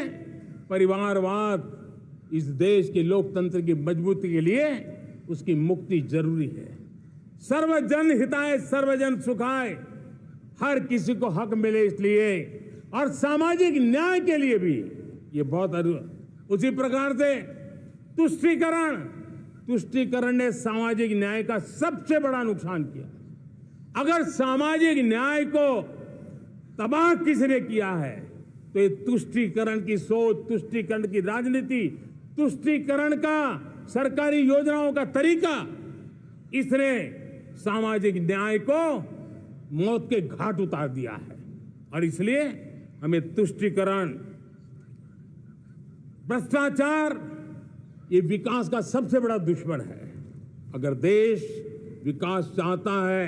परिवारवाद इस देश के लोकतंत्र की मजबूती के लिए उसकी मुक्ति जरूरी है। सर्वजन हिताय सर्वजन सुखाय, हर किसी को हक मिले इसलिए, और सामाजिक न्याय के लिए भी ये बहुत। उसी प्रकार से तुष्टीकरण ने सामाजिक न्याय का सबसे बड़ा नुकसान किया। अगर सामाजिक न्याय को तबाह किसने किया है तो ये तुष्टीकरण की सोच, तुष्टीकरण की राजनीति, तुष्टीकरण का सरकारी योजनाओं का तरीका, इसने सामाजिक न्याय को मौत के घाट उतार दिया है। और इसलिए हमें तुष्टीकरण, भ्रष्टाचार, ये विकास का सबसे बड़ा दुश्मन है। अगर देश विकास चाहता है,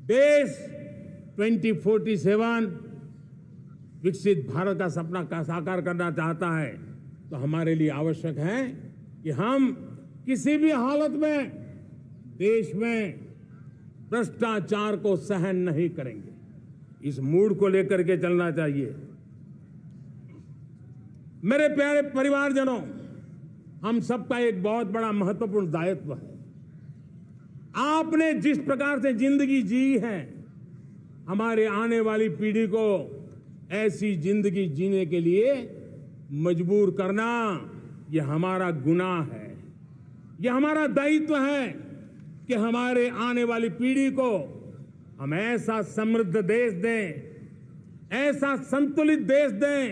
देश 2047 विकसित भारत का सपना का साकार करना चाहता है, तो हमारे लिए आवश्यक है कि हम किसी भी हालत में देश में भ्रष्टाचार को सहन नहीं करेंगे। इस मूड को लेकर के चलना चाहिए। मेरे प्यारे परिवारजनों, हम सबका एक बहुत बड़ा महत्वपूर्ण दायित्व है। आपने जिस प्रकार से जिंदगी जी है, हमारे आने वाली पीढ़ी को ऐसी जिंदगी जीने के लिए मजबूर करना, यह हमारा गुनाह है। यह हमारा दायित्व है कि हमारे आने वाली पीढ़ी को हम ऐसा समृद्ध देश दें, ऐसा संतुलित देश दें,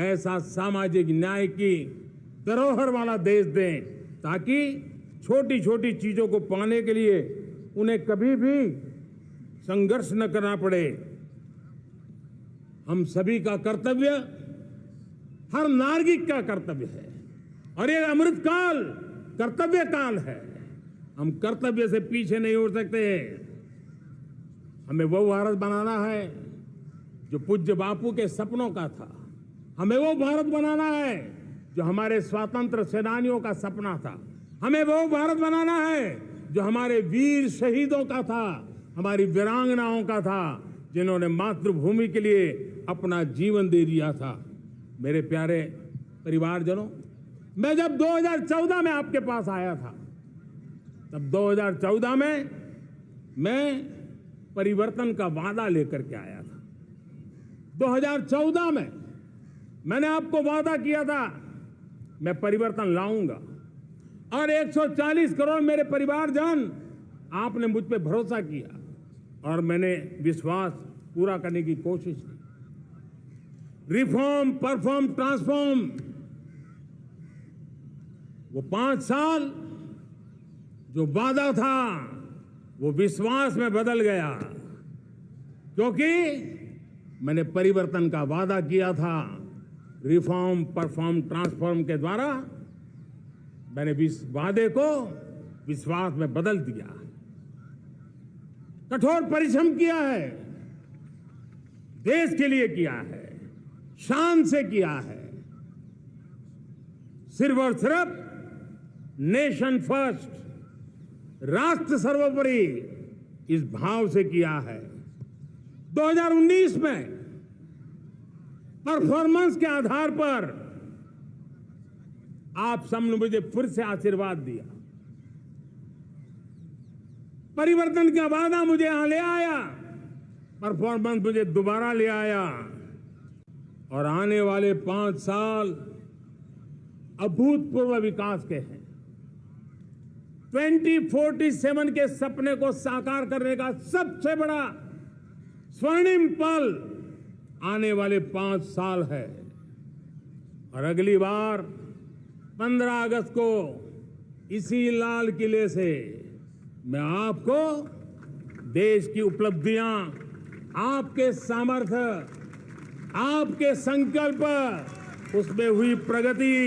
ऐसा सामाजिक न्याय की धरोहर वाला देश दें, ताकि छोटी छोटी चीजों को पाने के लिए उन्हें कभी भी संघर्ष न करना पड़े। हम सभी का कर्तव्य, हर नागरिक का कर्तव्य है, और ये अमृत काल कर्तव्य काल है। हम कर्तव्य से पीछे नहीं हो सकते। हमें वो भारत बनाना है जो पूज्य बापू के सपनों का था। हमें वो भारत बनाना है जो हमारे स्वतंत्र सेनानियों का सपना था। हमें वो भारत बनाना है जो हमारे वीर शहीदों का था, हमारी वीरांगनाओं का था, जिन्होंने मातृभूमि के लिए अपना जीवन दे दिया था। मेरे प्यारे परिवारजनों, मैं जब 2014 में आपके पास आया था, तब 2014 में मैं परिवर्तन का वादा लेकर के आया था। 2014 में मैंने आपको वादा किया था मैं परिवर्तन लाऊंगा, और 140 करोड़ मेरे परिवारजन, आपने मुझ पे भरोसा किया और मैंने विश्वास पूरा करने की कोशिश की। रिफॉर्म, परफॉर्म, ट्रांसफॉर्म, वो 5 साल जो वादा था वो विश्वास में बदल गया, क्योंकि मैंने परिवर्तन का वादा किया था। रिफॉर्म, परफॉर्म, ट्रांसफॉर्म के द्वारा मैंने इस वादे को विश्वास में बदल दिया। कठोर परिश्रम किया है, देश के लिए किया है, शान से किया है, सिर्फ और सिर्फ नेशन फर्स्ट, राष्ट्र सर्वोपरि, इस भाव से किया है। 2019 में परफॉर्मेंस के आधार पर आप सबने मुझे फिर से आशीर्वाद दिया। परिवर्तन का वादा मुझे यहां ले आया, परफॉर्मेंस मुझे दोबारा ले आया, और आने वाले 5 साल अभूतपूर्व विकास के हैं। 2047 के सपने को साकार करने का सबसे बड़ा स्वर्णिम पल आने वाले 5 साल है। और अगली बार 15 अगस्त को इसी लाल किले से मैं आपको देश की उपलब्धियां, आपके सामर्थ्य, आपके संकल्प, उसमें हुई प्रगति,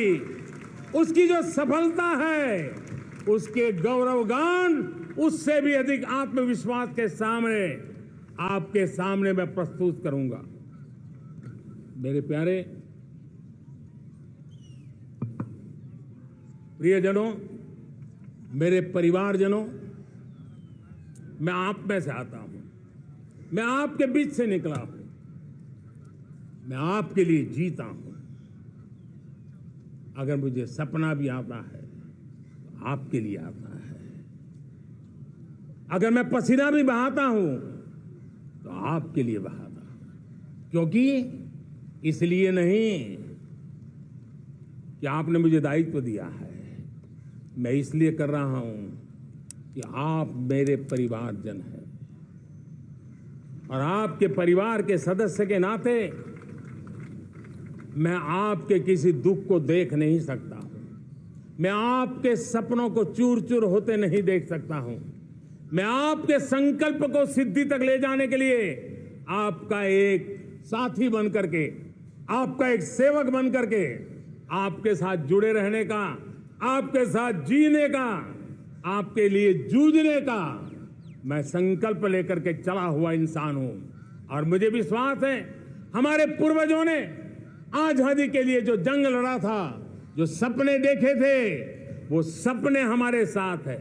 उसकी जो सफलता है, उसके गौरवगान, उससे भी अधिक आत्मविश्वास के सामने, आपके सामने मैं प्रस्तुत करूंगा। मेरे प्यारे प्रियजनों, मेरे परिवारजनों, मैं आप में से आता हूं, मैं आपके बीच से निकला हूं, मैं आपके लिए जीता हूं। अगर मुझे सपना भी आता है तो आपके लिए आता है। अगर मैं पसीना भी बहाता हूं तो आपके लिए बहाता हूं, क्योंकि इसलिए नहीं कि आपने मुझे दायित्व दिया है, मैं इसलिए कर रहा हूं कि आप मेरे परिवारजन हैं, और आपके परिवार के सदस्य के नाते मैं आपके किसी दुख को देख नहीं सकता हूं, मैं आपके सपनों को चूर चूर होते नहीं देख सकता हूं, मैं आपके संकल्प को सिद्धि तक ले जाने के लिए आपका एक साथी बन करके, आपका एक सेवक बन करके, आपके साथ जुड़े रहने का, आपके साथ जीने का, आपके लिए जूझने का मैं संकल्प लेकर के चला हुआ इंसान हूं। और मुझे विश्वास है हमारे पूर्वजों ने आजादी के लिए जो जंग लड़ा था, जो सपने देखे थे, वो सपने हमारे साथ है।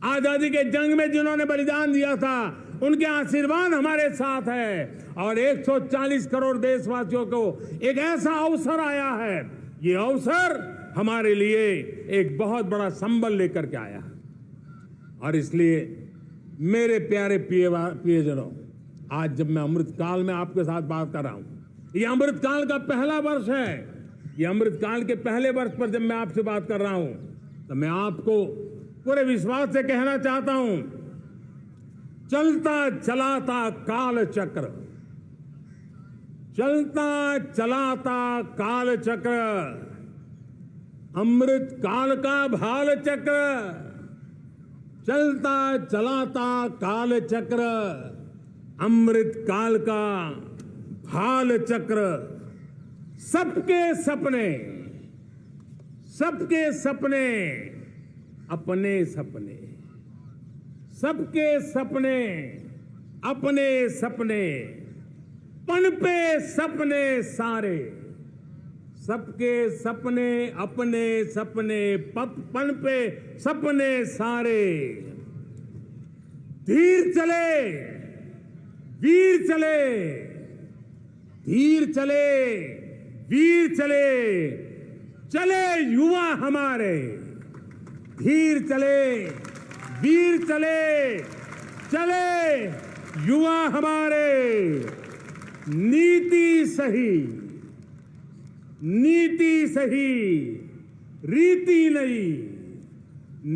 आजादी के जंग में जिन्होंने बलिदान दिया था, उनके आशीर्वाद हमारे साथ है। और 140 करोड़ देशवासियों को एक ऐसा अवसर आया है, ये अवसर हमारे लिए एक बहुत बड़ा संबल लेकर के आया है। और इसलिए मेरे प्यारे प्रियजनों, आज जब मैं अमृतकाल में आपके साथ बात कर रहा हूं, ये अमृतकाल का पहला वर्ष है। ये अमृतकाल के पहले वर्ष पर जब मैं आपसे बात कर रहा हूं, तो मैं आपको पूरे विश्वास से कहना चाहता हूं, चलता चलाता काल चक्र, चलता चलाता काल चक्र, अमृत काल का भाल चक्र, चलता चलाता काल चक्र, अमृत काल का भाल चक्र। सबके सपने, सबके सपने, अपने सपने, सबके सपने, अपने सपने, पनपे सपने सारे, सबके सपने अपने सपने पन पे सपने सारे धीर चले वीर चले धीर चले वीर चले चले युवा हमारे धीर चले वीर चले चले युवा हमारे नीति सही रीति नहीं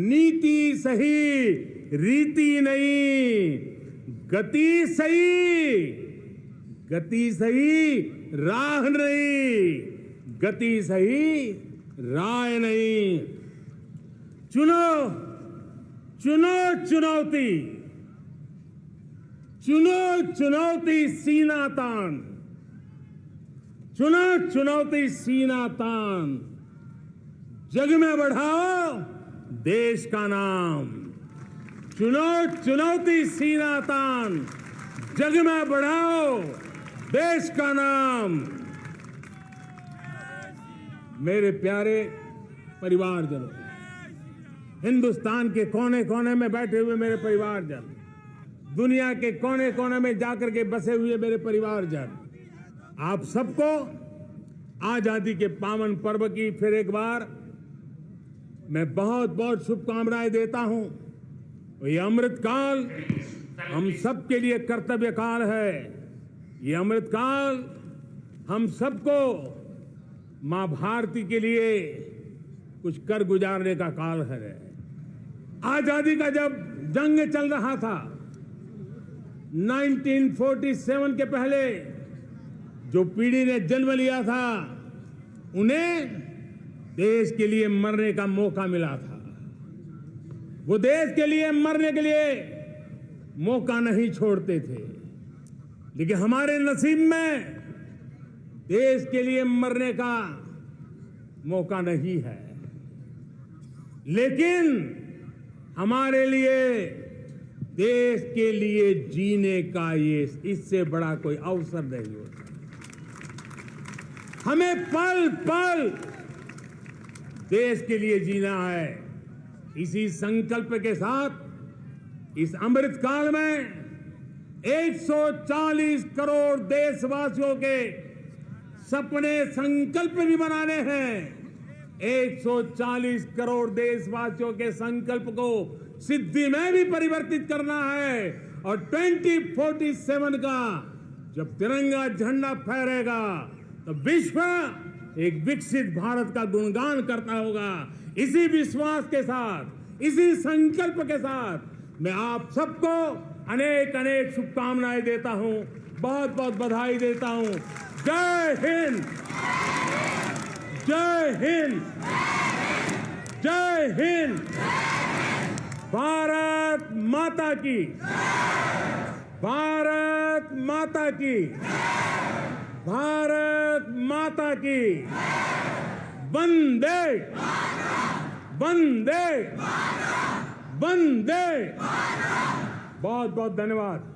नीति सही रीति नहीं गति सही राह नहीं गति सही राय नहीं चुनो चुनौती सीना तान चुनौती सीना तान जग में बढ़ाओ देश का नाम चुनौती सीना तान जग में बढ़ाओ देश का नाम मेरे प्यारे परिवारजनों हिंदुस्तान के कोने कोने में बैठे हुए मेरे परिवारजन दुनिया के कोने कोने में जाकर के बसे हुए मेरे परिवारजन आप सबको आजादी के पावन पर्व की फिर एक बार मैं बहुत बहुत शुभकामनाएं देता हूं ये अमृत काल हम सबके लिए कर्तव्य काल है ये अमृत काल हम सबको मां भारती के लिए कुछ कर गुजारने का काल है आजादी का जब जंग चल रहा था 1947 के पहले जो पीढ़ी ने जन्म लिया था उन्हें देश के लिए मरने का मौका मिला था वो देश के लिए मरने के लिए मौका नहीं छोड़ते थे लेकिन हमारे नसीब में देश के लिए मरने का मौका नहीं है लेकिन हमारे लिए देश के लिए जीने का ये इससे बड़ा कोई अवसर नहीं होता हमें पल पल देश के लिए जीना है इसी संकल्प के साथ इस अमृत काल में 140 करोड़ देशवासियों के सपने संकल्प भी बनाने हैं 140 करोड़ देशवासियों के संकल्प को सिद्धि में भी परिवर्तित करना है और 2047 का जब तिरंगा झंडा फहरेगा तो विश्व एक विकसित भारत का गुणगान करता होगा इसी विश्वास के साथ इसी संकल्प के साथ मैं आप सबको अनेक अनेक शुभकामनाएं देता हूं बहुत बहुत बधाई देता हूं जय हिंद जय हिंद जय हिंद भारत माता की भारत माता की भारत माता की वंदे वंदे वंदे बहुत बहुत धन्यवाद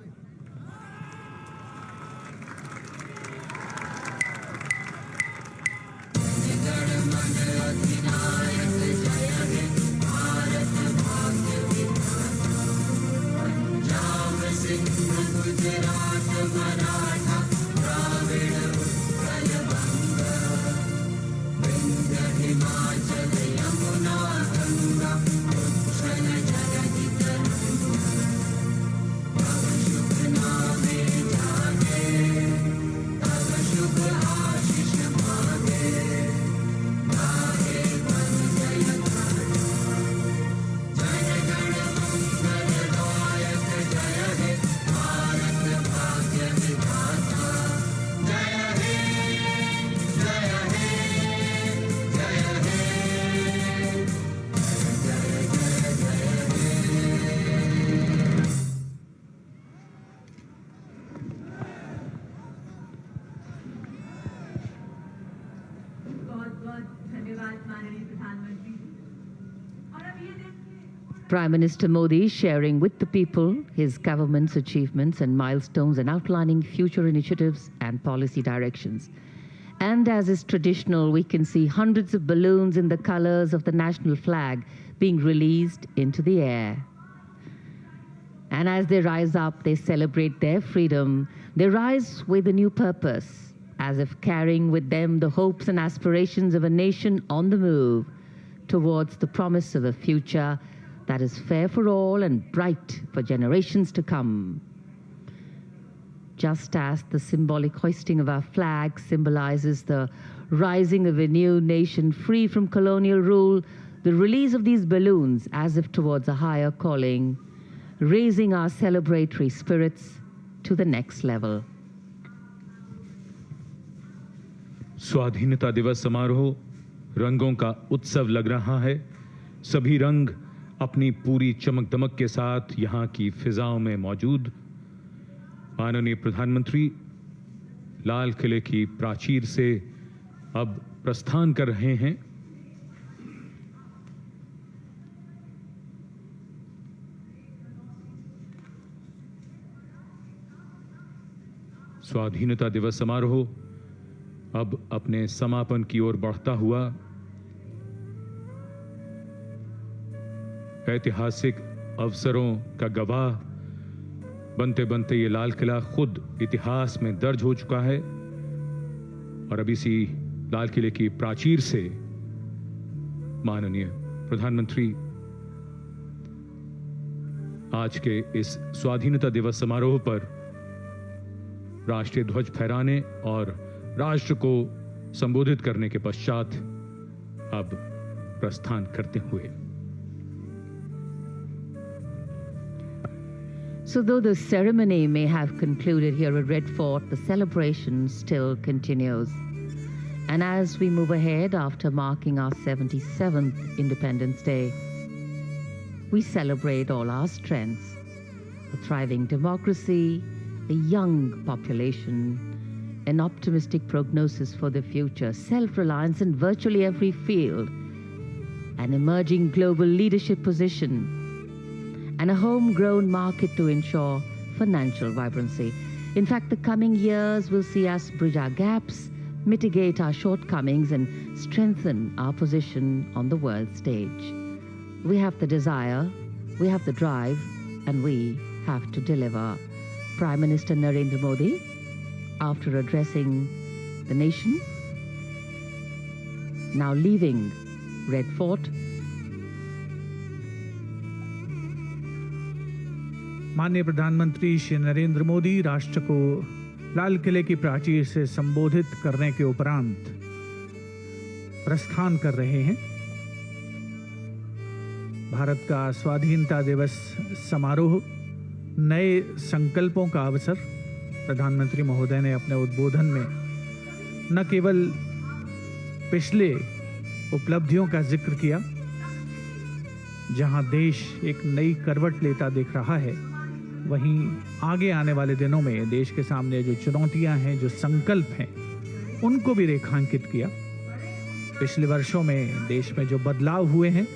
Prime Minister Modi sharing with the people his government's achievements and milestones and outlining future initiatives and policy directions. And as is traditional, we can see hundreds of balloons in the colors of the national flag being released into the air. And as they rise up, they celebrate their freedom. They rise with a new purpose, as if carrying with them the hopes and aspirations of a nation on the move towards the promise of a future that is fair for all and bright for generations to come. Just as the symbolic hoisting of our flag symbolizes the rising of a new nation free from colonial rule, the release of these balloons as if towards a higher calling, raising our celebratory spirits to the next level. स्वाधीनता दिवस समारोह रंगों का उत्सव लग रहा है। सभी रंग अपनी पूरी चमक दमक के साथ यहाँ की फिजाओं में मौजूद। माननीय प्रधानमंत्री लाल किले की प्राचीर से अब प्रस्थान कर रहे हैं। स्वाधीनता दिवस समारोह अब अपने समापन की ओर बढ़ता हुआ ऐतिहासिक अवसरों का गवाह बनते बनते ये लाल किला खुद इतिहास में दर्ज हो चुका है और अब इसी लाल किले की प्राचीर से माननीय प्रधानमंत्री आज के इस स्वाधीनता दिवस समारोह पर राष्ट्रीय ध्वज फहराने और राष्ट्र को संबोधित करने के पश्चात अब प्रस्थान करते हुए। So though the ceremony may have concluded here at Red Fort, the celebration still continues. And as we move ahead after marking our 77th Independence Day, we celebrate all our strengths: a thriving democracy, a young population, an optimistic prognosis for the future, self-reliance in virtually every field, an emerging global leadership position, and a homegrown market to ensure financial vibrancy. In fact, the coming years will see us bridge our gaps, mitigate our shortcomings, and strengthen our position on the world stage. We have the desire, we have the drive, and we have to deliver. Prime Minister Narendra Modi, after addressing the nation, now leaving Red Fort, माननीय प्रधानमंत्री श्री नरेंद्र मोदी राष्ट्र को लाल किले की प्राचीर से संबोधित करने के उपरांत प्रस्थान कर रहे हैं। भारत का स्वाधीनता दिवस समारोह नए संकल्पों का अवसर। प्रधानमंत्री महोदय ने अपने उद्बोधन में न केवल पिछले उपलब्धियों का जिक्र किया, जहां देश एक नई करवट लेता दिख रहा है, वहीं आगे आने वाले दिनों में देश के सामने जो चुनौतियां हैं, जो संकल्प हैं, उनको भी रेखांकित किया। पिछले वर्षों में देश में जो बदलाव हुए हैं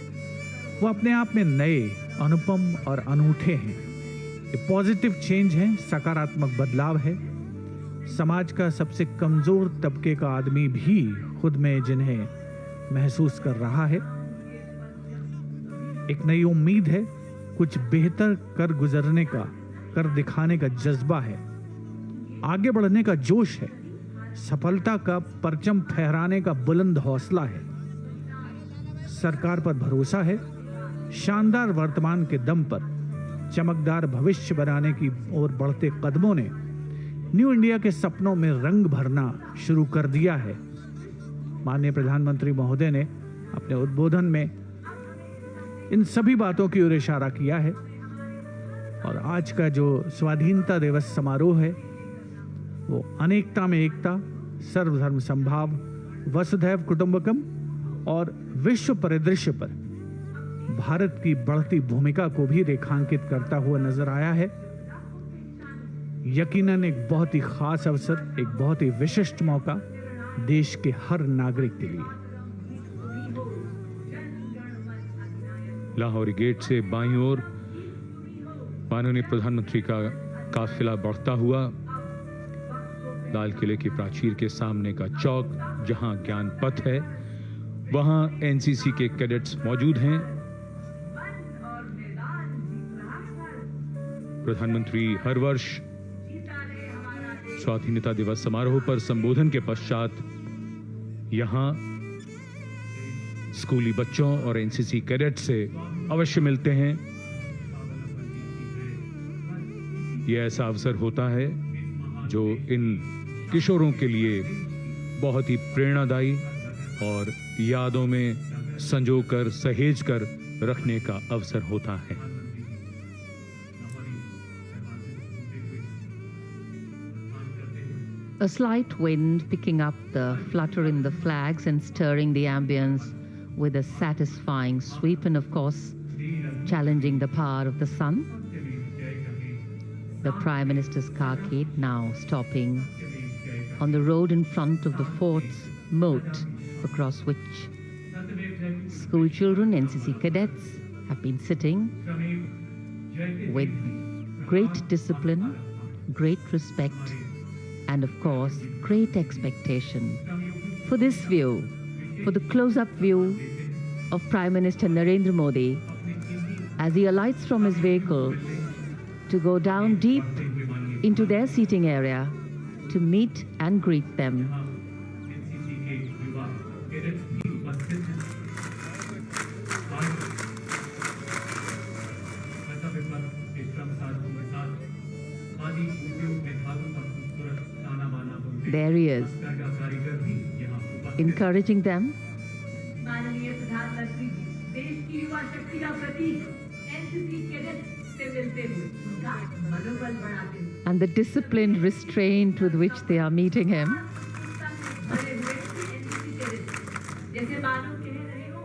वो अपने आप में नए, अनुपम और अनूठे हैं। ये पॉजिटिव चेंज है, सकारात्मक बदलाव है। समाज का सबसे कमजोर तबके का आदमी भी खुद में जिन्हें महसूस कर रहा है। एक नई उम्मीद है, कुछ बेहतर कर गुजरने का, कर दिखाने का जज्बा है, आगे बढ़ने का जोश है, सफलता का परचम फहराने का बुलंद हौसला है। सरकार पर भरोसा है। शानदार वर्तमान के दम पर चमकदार भविष्य बनाने की ओर बढ़ते कदमों ने न्यू इंडिया के सपनों में रंग भरना शुरू कर दिया है। माननीय प्रधानमंत्री महोदय ने अपने उद्बोधन में इन सभी बातों की ओर इशारा किया है और आज का जो स्वाधीनता दिवस समारोह है वो अनेकता में एकता, सर्वधर्म समभाव, वसुधैव कुटुंबकम और विश्व परिदृश्य पर भारत की बढ़ती भूमिका को भी रेखांकित करता हुआ नजर आया है। यकीनन एक बहुत ही खास अवसर, एक बहुत ही विशिष्ट मौका देश के हर नागरिक के लिए। लाहौरी गेट से बाईं ओर माननीय प्रधानमंत्री का काफिला बढ़ता हुआ लाल किले की प्राचीर के सामने का चौक जहां ज्ञान पथ है, वहां एनसीसी के कैडेट्स मौजूद हैं। प्रधानमंत्री हर वर्ष स्वाधीनता दिवस समारोह पर संबोधन के पश्चात यहां स्कूली बच्चों और एनसीसी कैडेट से अवश्य मिलते हैं। यह ऐसा अवसर होता है जो इन किशोरों के लिए बहुत ही प्रेरणादायी और यादों में संजोकर सहेजकर रखने का अवसर होता है। A slight wind picking up the flutter in the flags and stirring the ambience with a satisfying sweep, and of course challenging the power of the sun. The Prime Minister's carcade now stopping on the road in front of the fort's moat, across which school children, NCC cadets, have been sitting with great discipline, great respect, and of course, great expectation for this view, for the close-up view of Prime Minister Narendra Modi as he alights from his vehicle to go down deep into their seating area to meet and greet them. There he is, encouraging them. माननीय प्रधानमंत्री जी, देश की युवा शक्ति का प्रतीक NCC cadets से मिलते हुए उनका मनोबल बढ़ाते हुए And the disciplined restraint with which they are meeting him. जैसे मानो कह रहे हो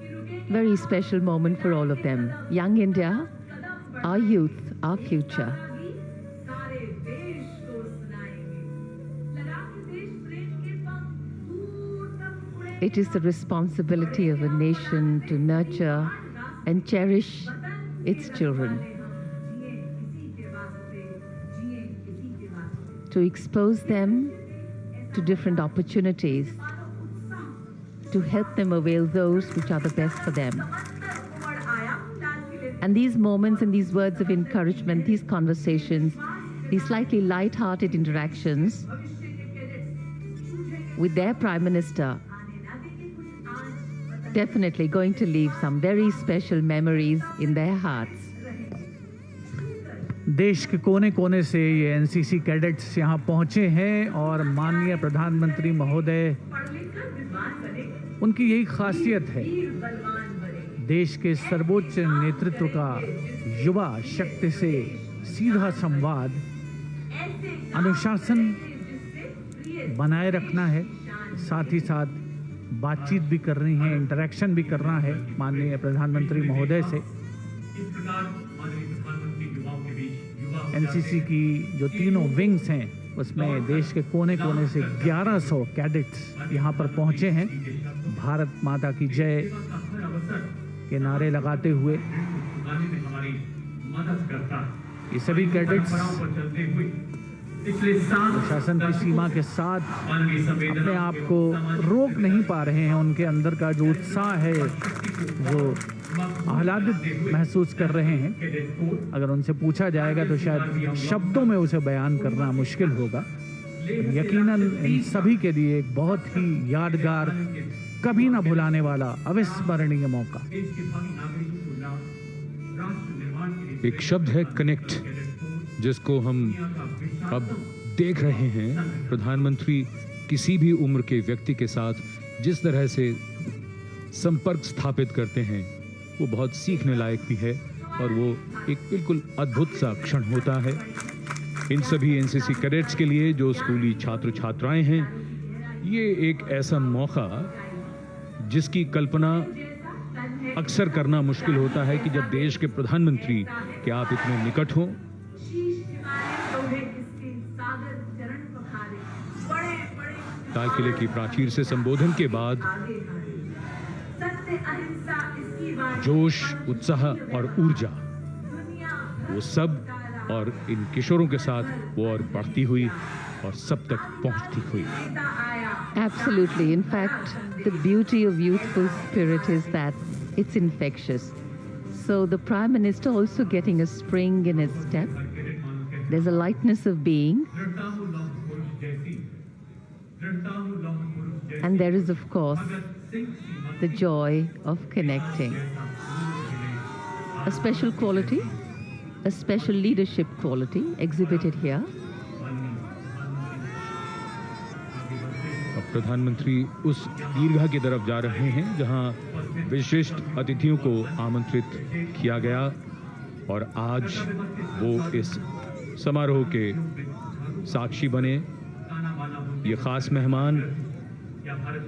कि रुके Very special moment for all of them. Young India, our youth, our future. सारे देश को सुनाएंगे लगा के देश प्रेम के पंख दूर तक उड़े It is the responsibility of a nation to nurture and cherish its children, जिए किसी के वास्ते जिए किसी के वास्ते to expose them to different opportunities, to help them avail those which are the best for them. उमड़ आया लाल किले And these moments and these words of encouragement, these conversations, these slightly light-hearted interactions भविष्य के cadets with their Prime Minister, आने ना देंगे कुछ आज definitely going to leave some very special memories in their hearts. देश के कोने कोने से ये एनसीसी कैडेट्स यहाँ पहुँचे हैं और माननीय प्रधानमंत्री महोदय, पढ़ लिख कर विद्वान बनेंगे उनकी यही खासियत है, वीर बलवान बनेंगे देश के सर्वोच्च नेतृत्व का युवा शक्ति से सीधा संवाद, ऐसे अनुशासन जिससे प्रिय बनाए रखना है, साथ ही साथ बातचीत भी करनी है, इंटरेक्शन भी करना है माननीय प्रधानमंत्री महोदय से। इस प्रकार माननीय प्रधानमंत्री युवाओं के बीच युवा एनसीसी की जो तीनों विंग्स हैं उसमें देश के कोने कोने से 1100 कैडेट्स यहाँ पर पहुँचे हैं, भारत माता की जय हर अवसर के नारे लगाते हुए। गाने में हमारी मदद करता है। ये सभी कैडेट्स परंपराओं पर चलते हुए पिछले 7 प्रशासन की सीमा के साथ मानवीय संवेदना अपने आप को रोक नहीं पा रहे हैं, उनके अंदर का जो उत्साह है, जो आह्लादित महसूस कर रहे हैं, अगर उनसे पूछा जाएगा तो शायद शब्दों में उसे बयान करना मुश्किल होगा। यकीनन इन सभी के लिए एक बहुत ही यादगार, कभी ना भुलाने वाला, अविस्मरणीय मौका। देश के भावी नागरिकों को लाभ राष्ट्र निर्माण के लिए एक शब्द है कनेक्ट, जिसको हम अब देख रहे हैं। प्रधानमंत्री किसी भी उम्र के व्यक्ति के साथ जिस तरह से संपर्क स्थापित करते हैं वो बहुत सीखने लायक भी है और वो एक बिल्कुल अद्भुत सा क्षण होता है। इन सभी एनसीसी कैडेट्स के लिए जो स्कूली छात्र छात्राएं हैं, ये एक ऐसा मौका जिसकी कल्पना अक्सर करना मुश्किल होता है कि जब देश के प्रधानमंत्री के आप इतने निकट हों। शीश झुकाए लोहे किसके सागर चरण पखारे बड़े बड़े लाल किले की प्राचीर से संबोधन के बाद आगे आगे सत्य अहिंसा इसकी वाणी जोश, उत्साह और ऊर्जा दुनिया वो सब और इन किशोरों के साथ वो और बढ़ती हुई और सब तक पहुंचती हुई। Absolutely. In fact, the beauty of youthful spirit is that it's infectious. So the Prime Minister also getting a spring in his step. There's a lightness of being. And there is, of course, the joy of connecting. A special quality, a special leadership quality exhibited here. अब प्रधानमंत्री उस दीर्घा की तरफ जा रहे हैं जहां विशिष्ट अतिथियों को आमंत्रित किया गया और आज वो इस समारोह के साक्षी बने। ये खास मेहमान,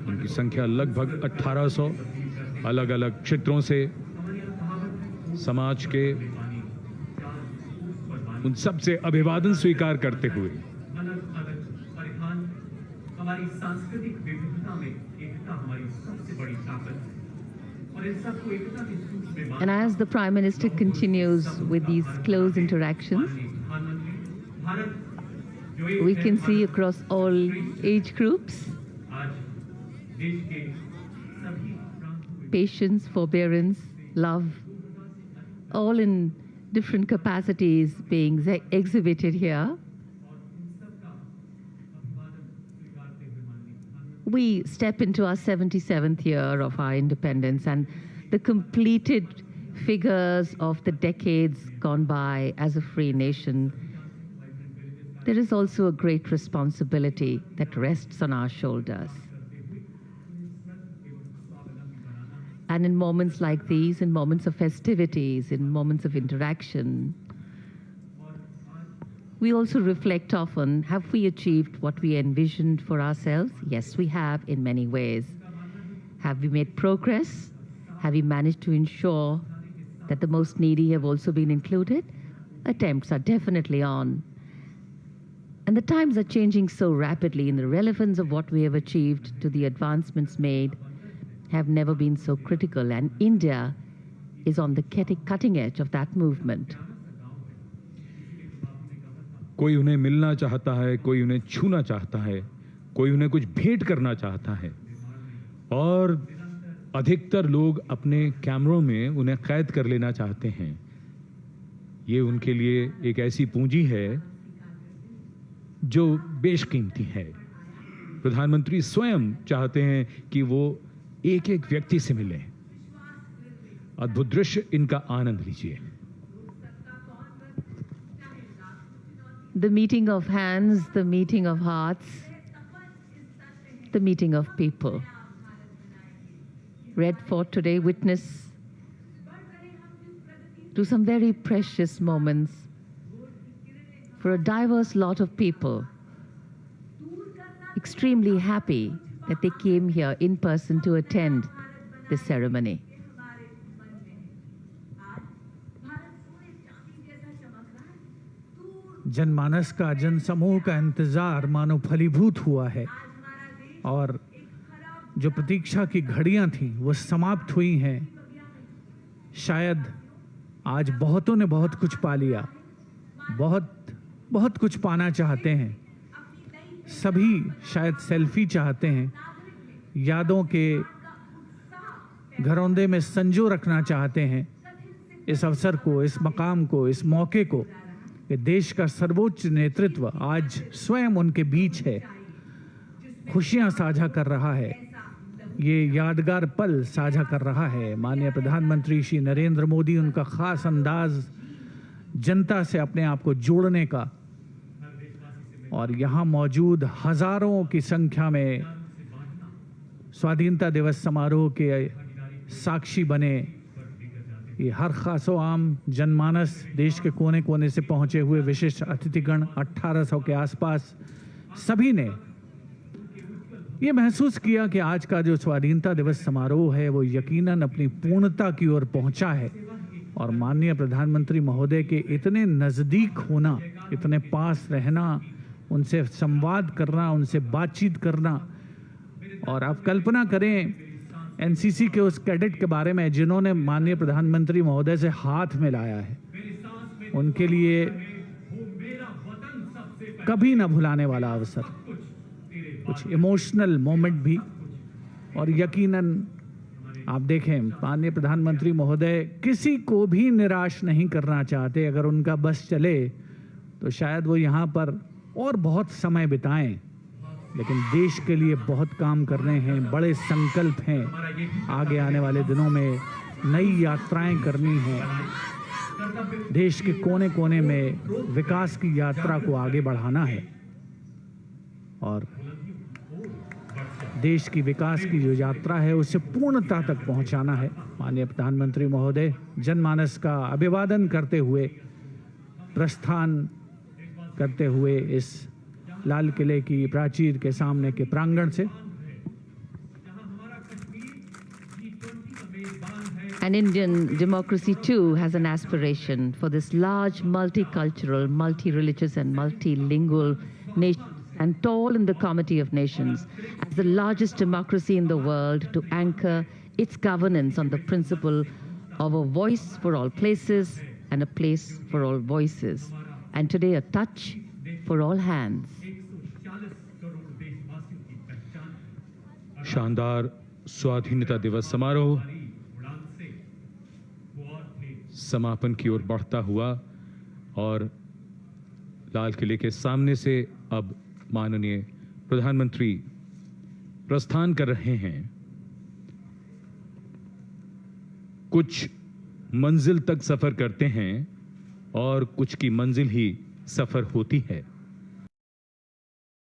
उनकी संख्या लगभग 1800 अलग अलग क्षेत्रों से समाज के उन सब से अभिवादन स्वीकार करते हुए हमारी सांस्कृतिक विविधता में एकता हमारी सबसे बड़ी ताकत और इन सबको एकता के सूत्र में And as the Prime Minister continues with these close interactions, we can see across all age groups आज देश के सभी प्रांतों में patience, forbearance, love, all in different capacities being exhibited here. We step into our 77th year of our independence, and the completed figures of the decades gone by as a free nation. There is also a great responsibility that rests on our shoulders. And in moments like these, in moments of festivities, in moments of interaction, we also reflect often, have we achieved what we envisioned for ourselves? Yes, we have in many ways. Have we made progress? Have we managed to ensure that the most needy have also been included? Attempts are definitely on. And the times are changing so rapidly, and the relevance of what we have achieved to the advancements made have never been so critical, and India is on the cutting edge of that movement. कोई उन्हें मिलना चाहता है, कोई उन्हें छूना चाहता है, कोई उन्हें कुछ भेंट करना चाहता है, और अधिकतर लोग अपने कैमरों में उन्हें कैद कर लेना चाहते हैं। ये उनके लिए एक ऐसी पूंजी है जो बेशकीमती है। प्रधानमंत्री स्वयं चाहते हैं कि वो एक एक व्यक्ति से मिलें। अद्भुत दृश्य, इनका आनंद लीजिए। The meeting of hands, the meeting of hearts, the meeting of people. Red Fort today witness to some very precious moments for a diverse lot of people. Extremely happy that they came here in person to attend this ceremony. जनमानस का, जनसमूह का इंतजार मानो फलीभूत हुआ है, और जो प्रतीक्षा की घड़ियां थीं वो समाप्त हुई हैं। शायद आज बहुतों ने बहुत कुछ पा लिया, बहुत कुछ पाना चाहते हैं। सभी शायद सेल्फी चाहते हैं, यादों के घरौंदे में संजो रखना चाहते हैं इस अवसर को, इस मकाम को, इस मौके को कि देश का सर्वोच्च नेतृत्व आज स्वयं उनके बीच है, खुशियां साझा कर रहा है, ये यादगार पल साझा कर रहा है। माननीय प्रधानमंत्री श्री नरेंद्र मोदी, उनका खास अंदाज जनता से अपने आप को जोड़ने का, और यहाँ मौजूद हजारों की संख्या में स्वाधीनता दिवस समारोह के साक्षी बने ये हर खासो आम जनमानस, देश के कोने कोने से पहुंचे हुए विशिष्ट अतिथिगण 1800 के आसपास, सभी ने ये महसूस किया कि आज का जो स्वाधीनता दिवस समारोह है वो यकीनन अपनी पूर्णता की ओर पहुंचा है, और माननीय प्रधानमंत्री महोदय के इतने नज़दीक होना, इतने पास रहना, उनसे संवाद करना, उनसे बातचीत करना। और आप कल्पना करें एनसीसी के उस कैडेट के बारे में जिन्होंने माननीय प्रधानमंत्री महोदय से हाथ मिलाया है, उनके लिए कभी ना भुलाने वाला अवसर, कुछ इमोशनल मोमेंट भी। और यकीनन आप देखें, माननीय प्रधानमंत्री महोदय किसी को भी निराश नहीं करना चाहते। अगर उनका बस चले तो शायद वो यहाँ पर और बहुत समय बिताएं, लेकिन देश के लिए बहुत काम कर रहे हैं, बड़े संकल्प हैं। आगे आने वाले दिनों में नई यात्राएं करनी हैं, देश के कोने कोने में विकास की यात्रा को आगे बढ़ाना है और देश की विकास की जो यात्रा है उसे पूर्णता तक पहुंचाना है। माननीय प्रधानमंत्री महोदय जनमानस का अभिवादन करते हुए, प्रस्थान करते हुए इस लाल किले की प्राचीर के सामने के प्रांगण से। And Indian democracy too has an aspiration for this large multicultural, multi-religious and multilingual nation, and tall in the Committee of Nations as the largest democracy in the world to anchor its governance on the principle of a voice for all places and a place for all voices. And today a touch for all hands. शानदार स्वाधीनता दिवस समारोह समापन की ओर बढ़ता हुआ और लाल किले के सामने से अब माननीय प्रधानमंत्री प्रस्थान कर रहे हैं। कुछ मंजिल तक सफर करते हैं और कुछ की मंजिल ही सफर होती है।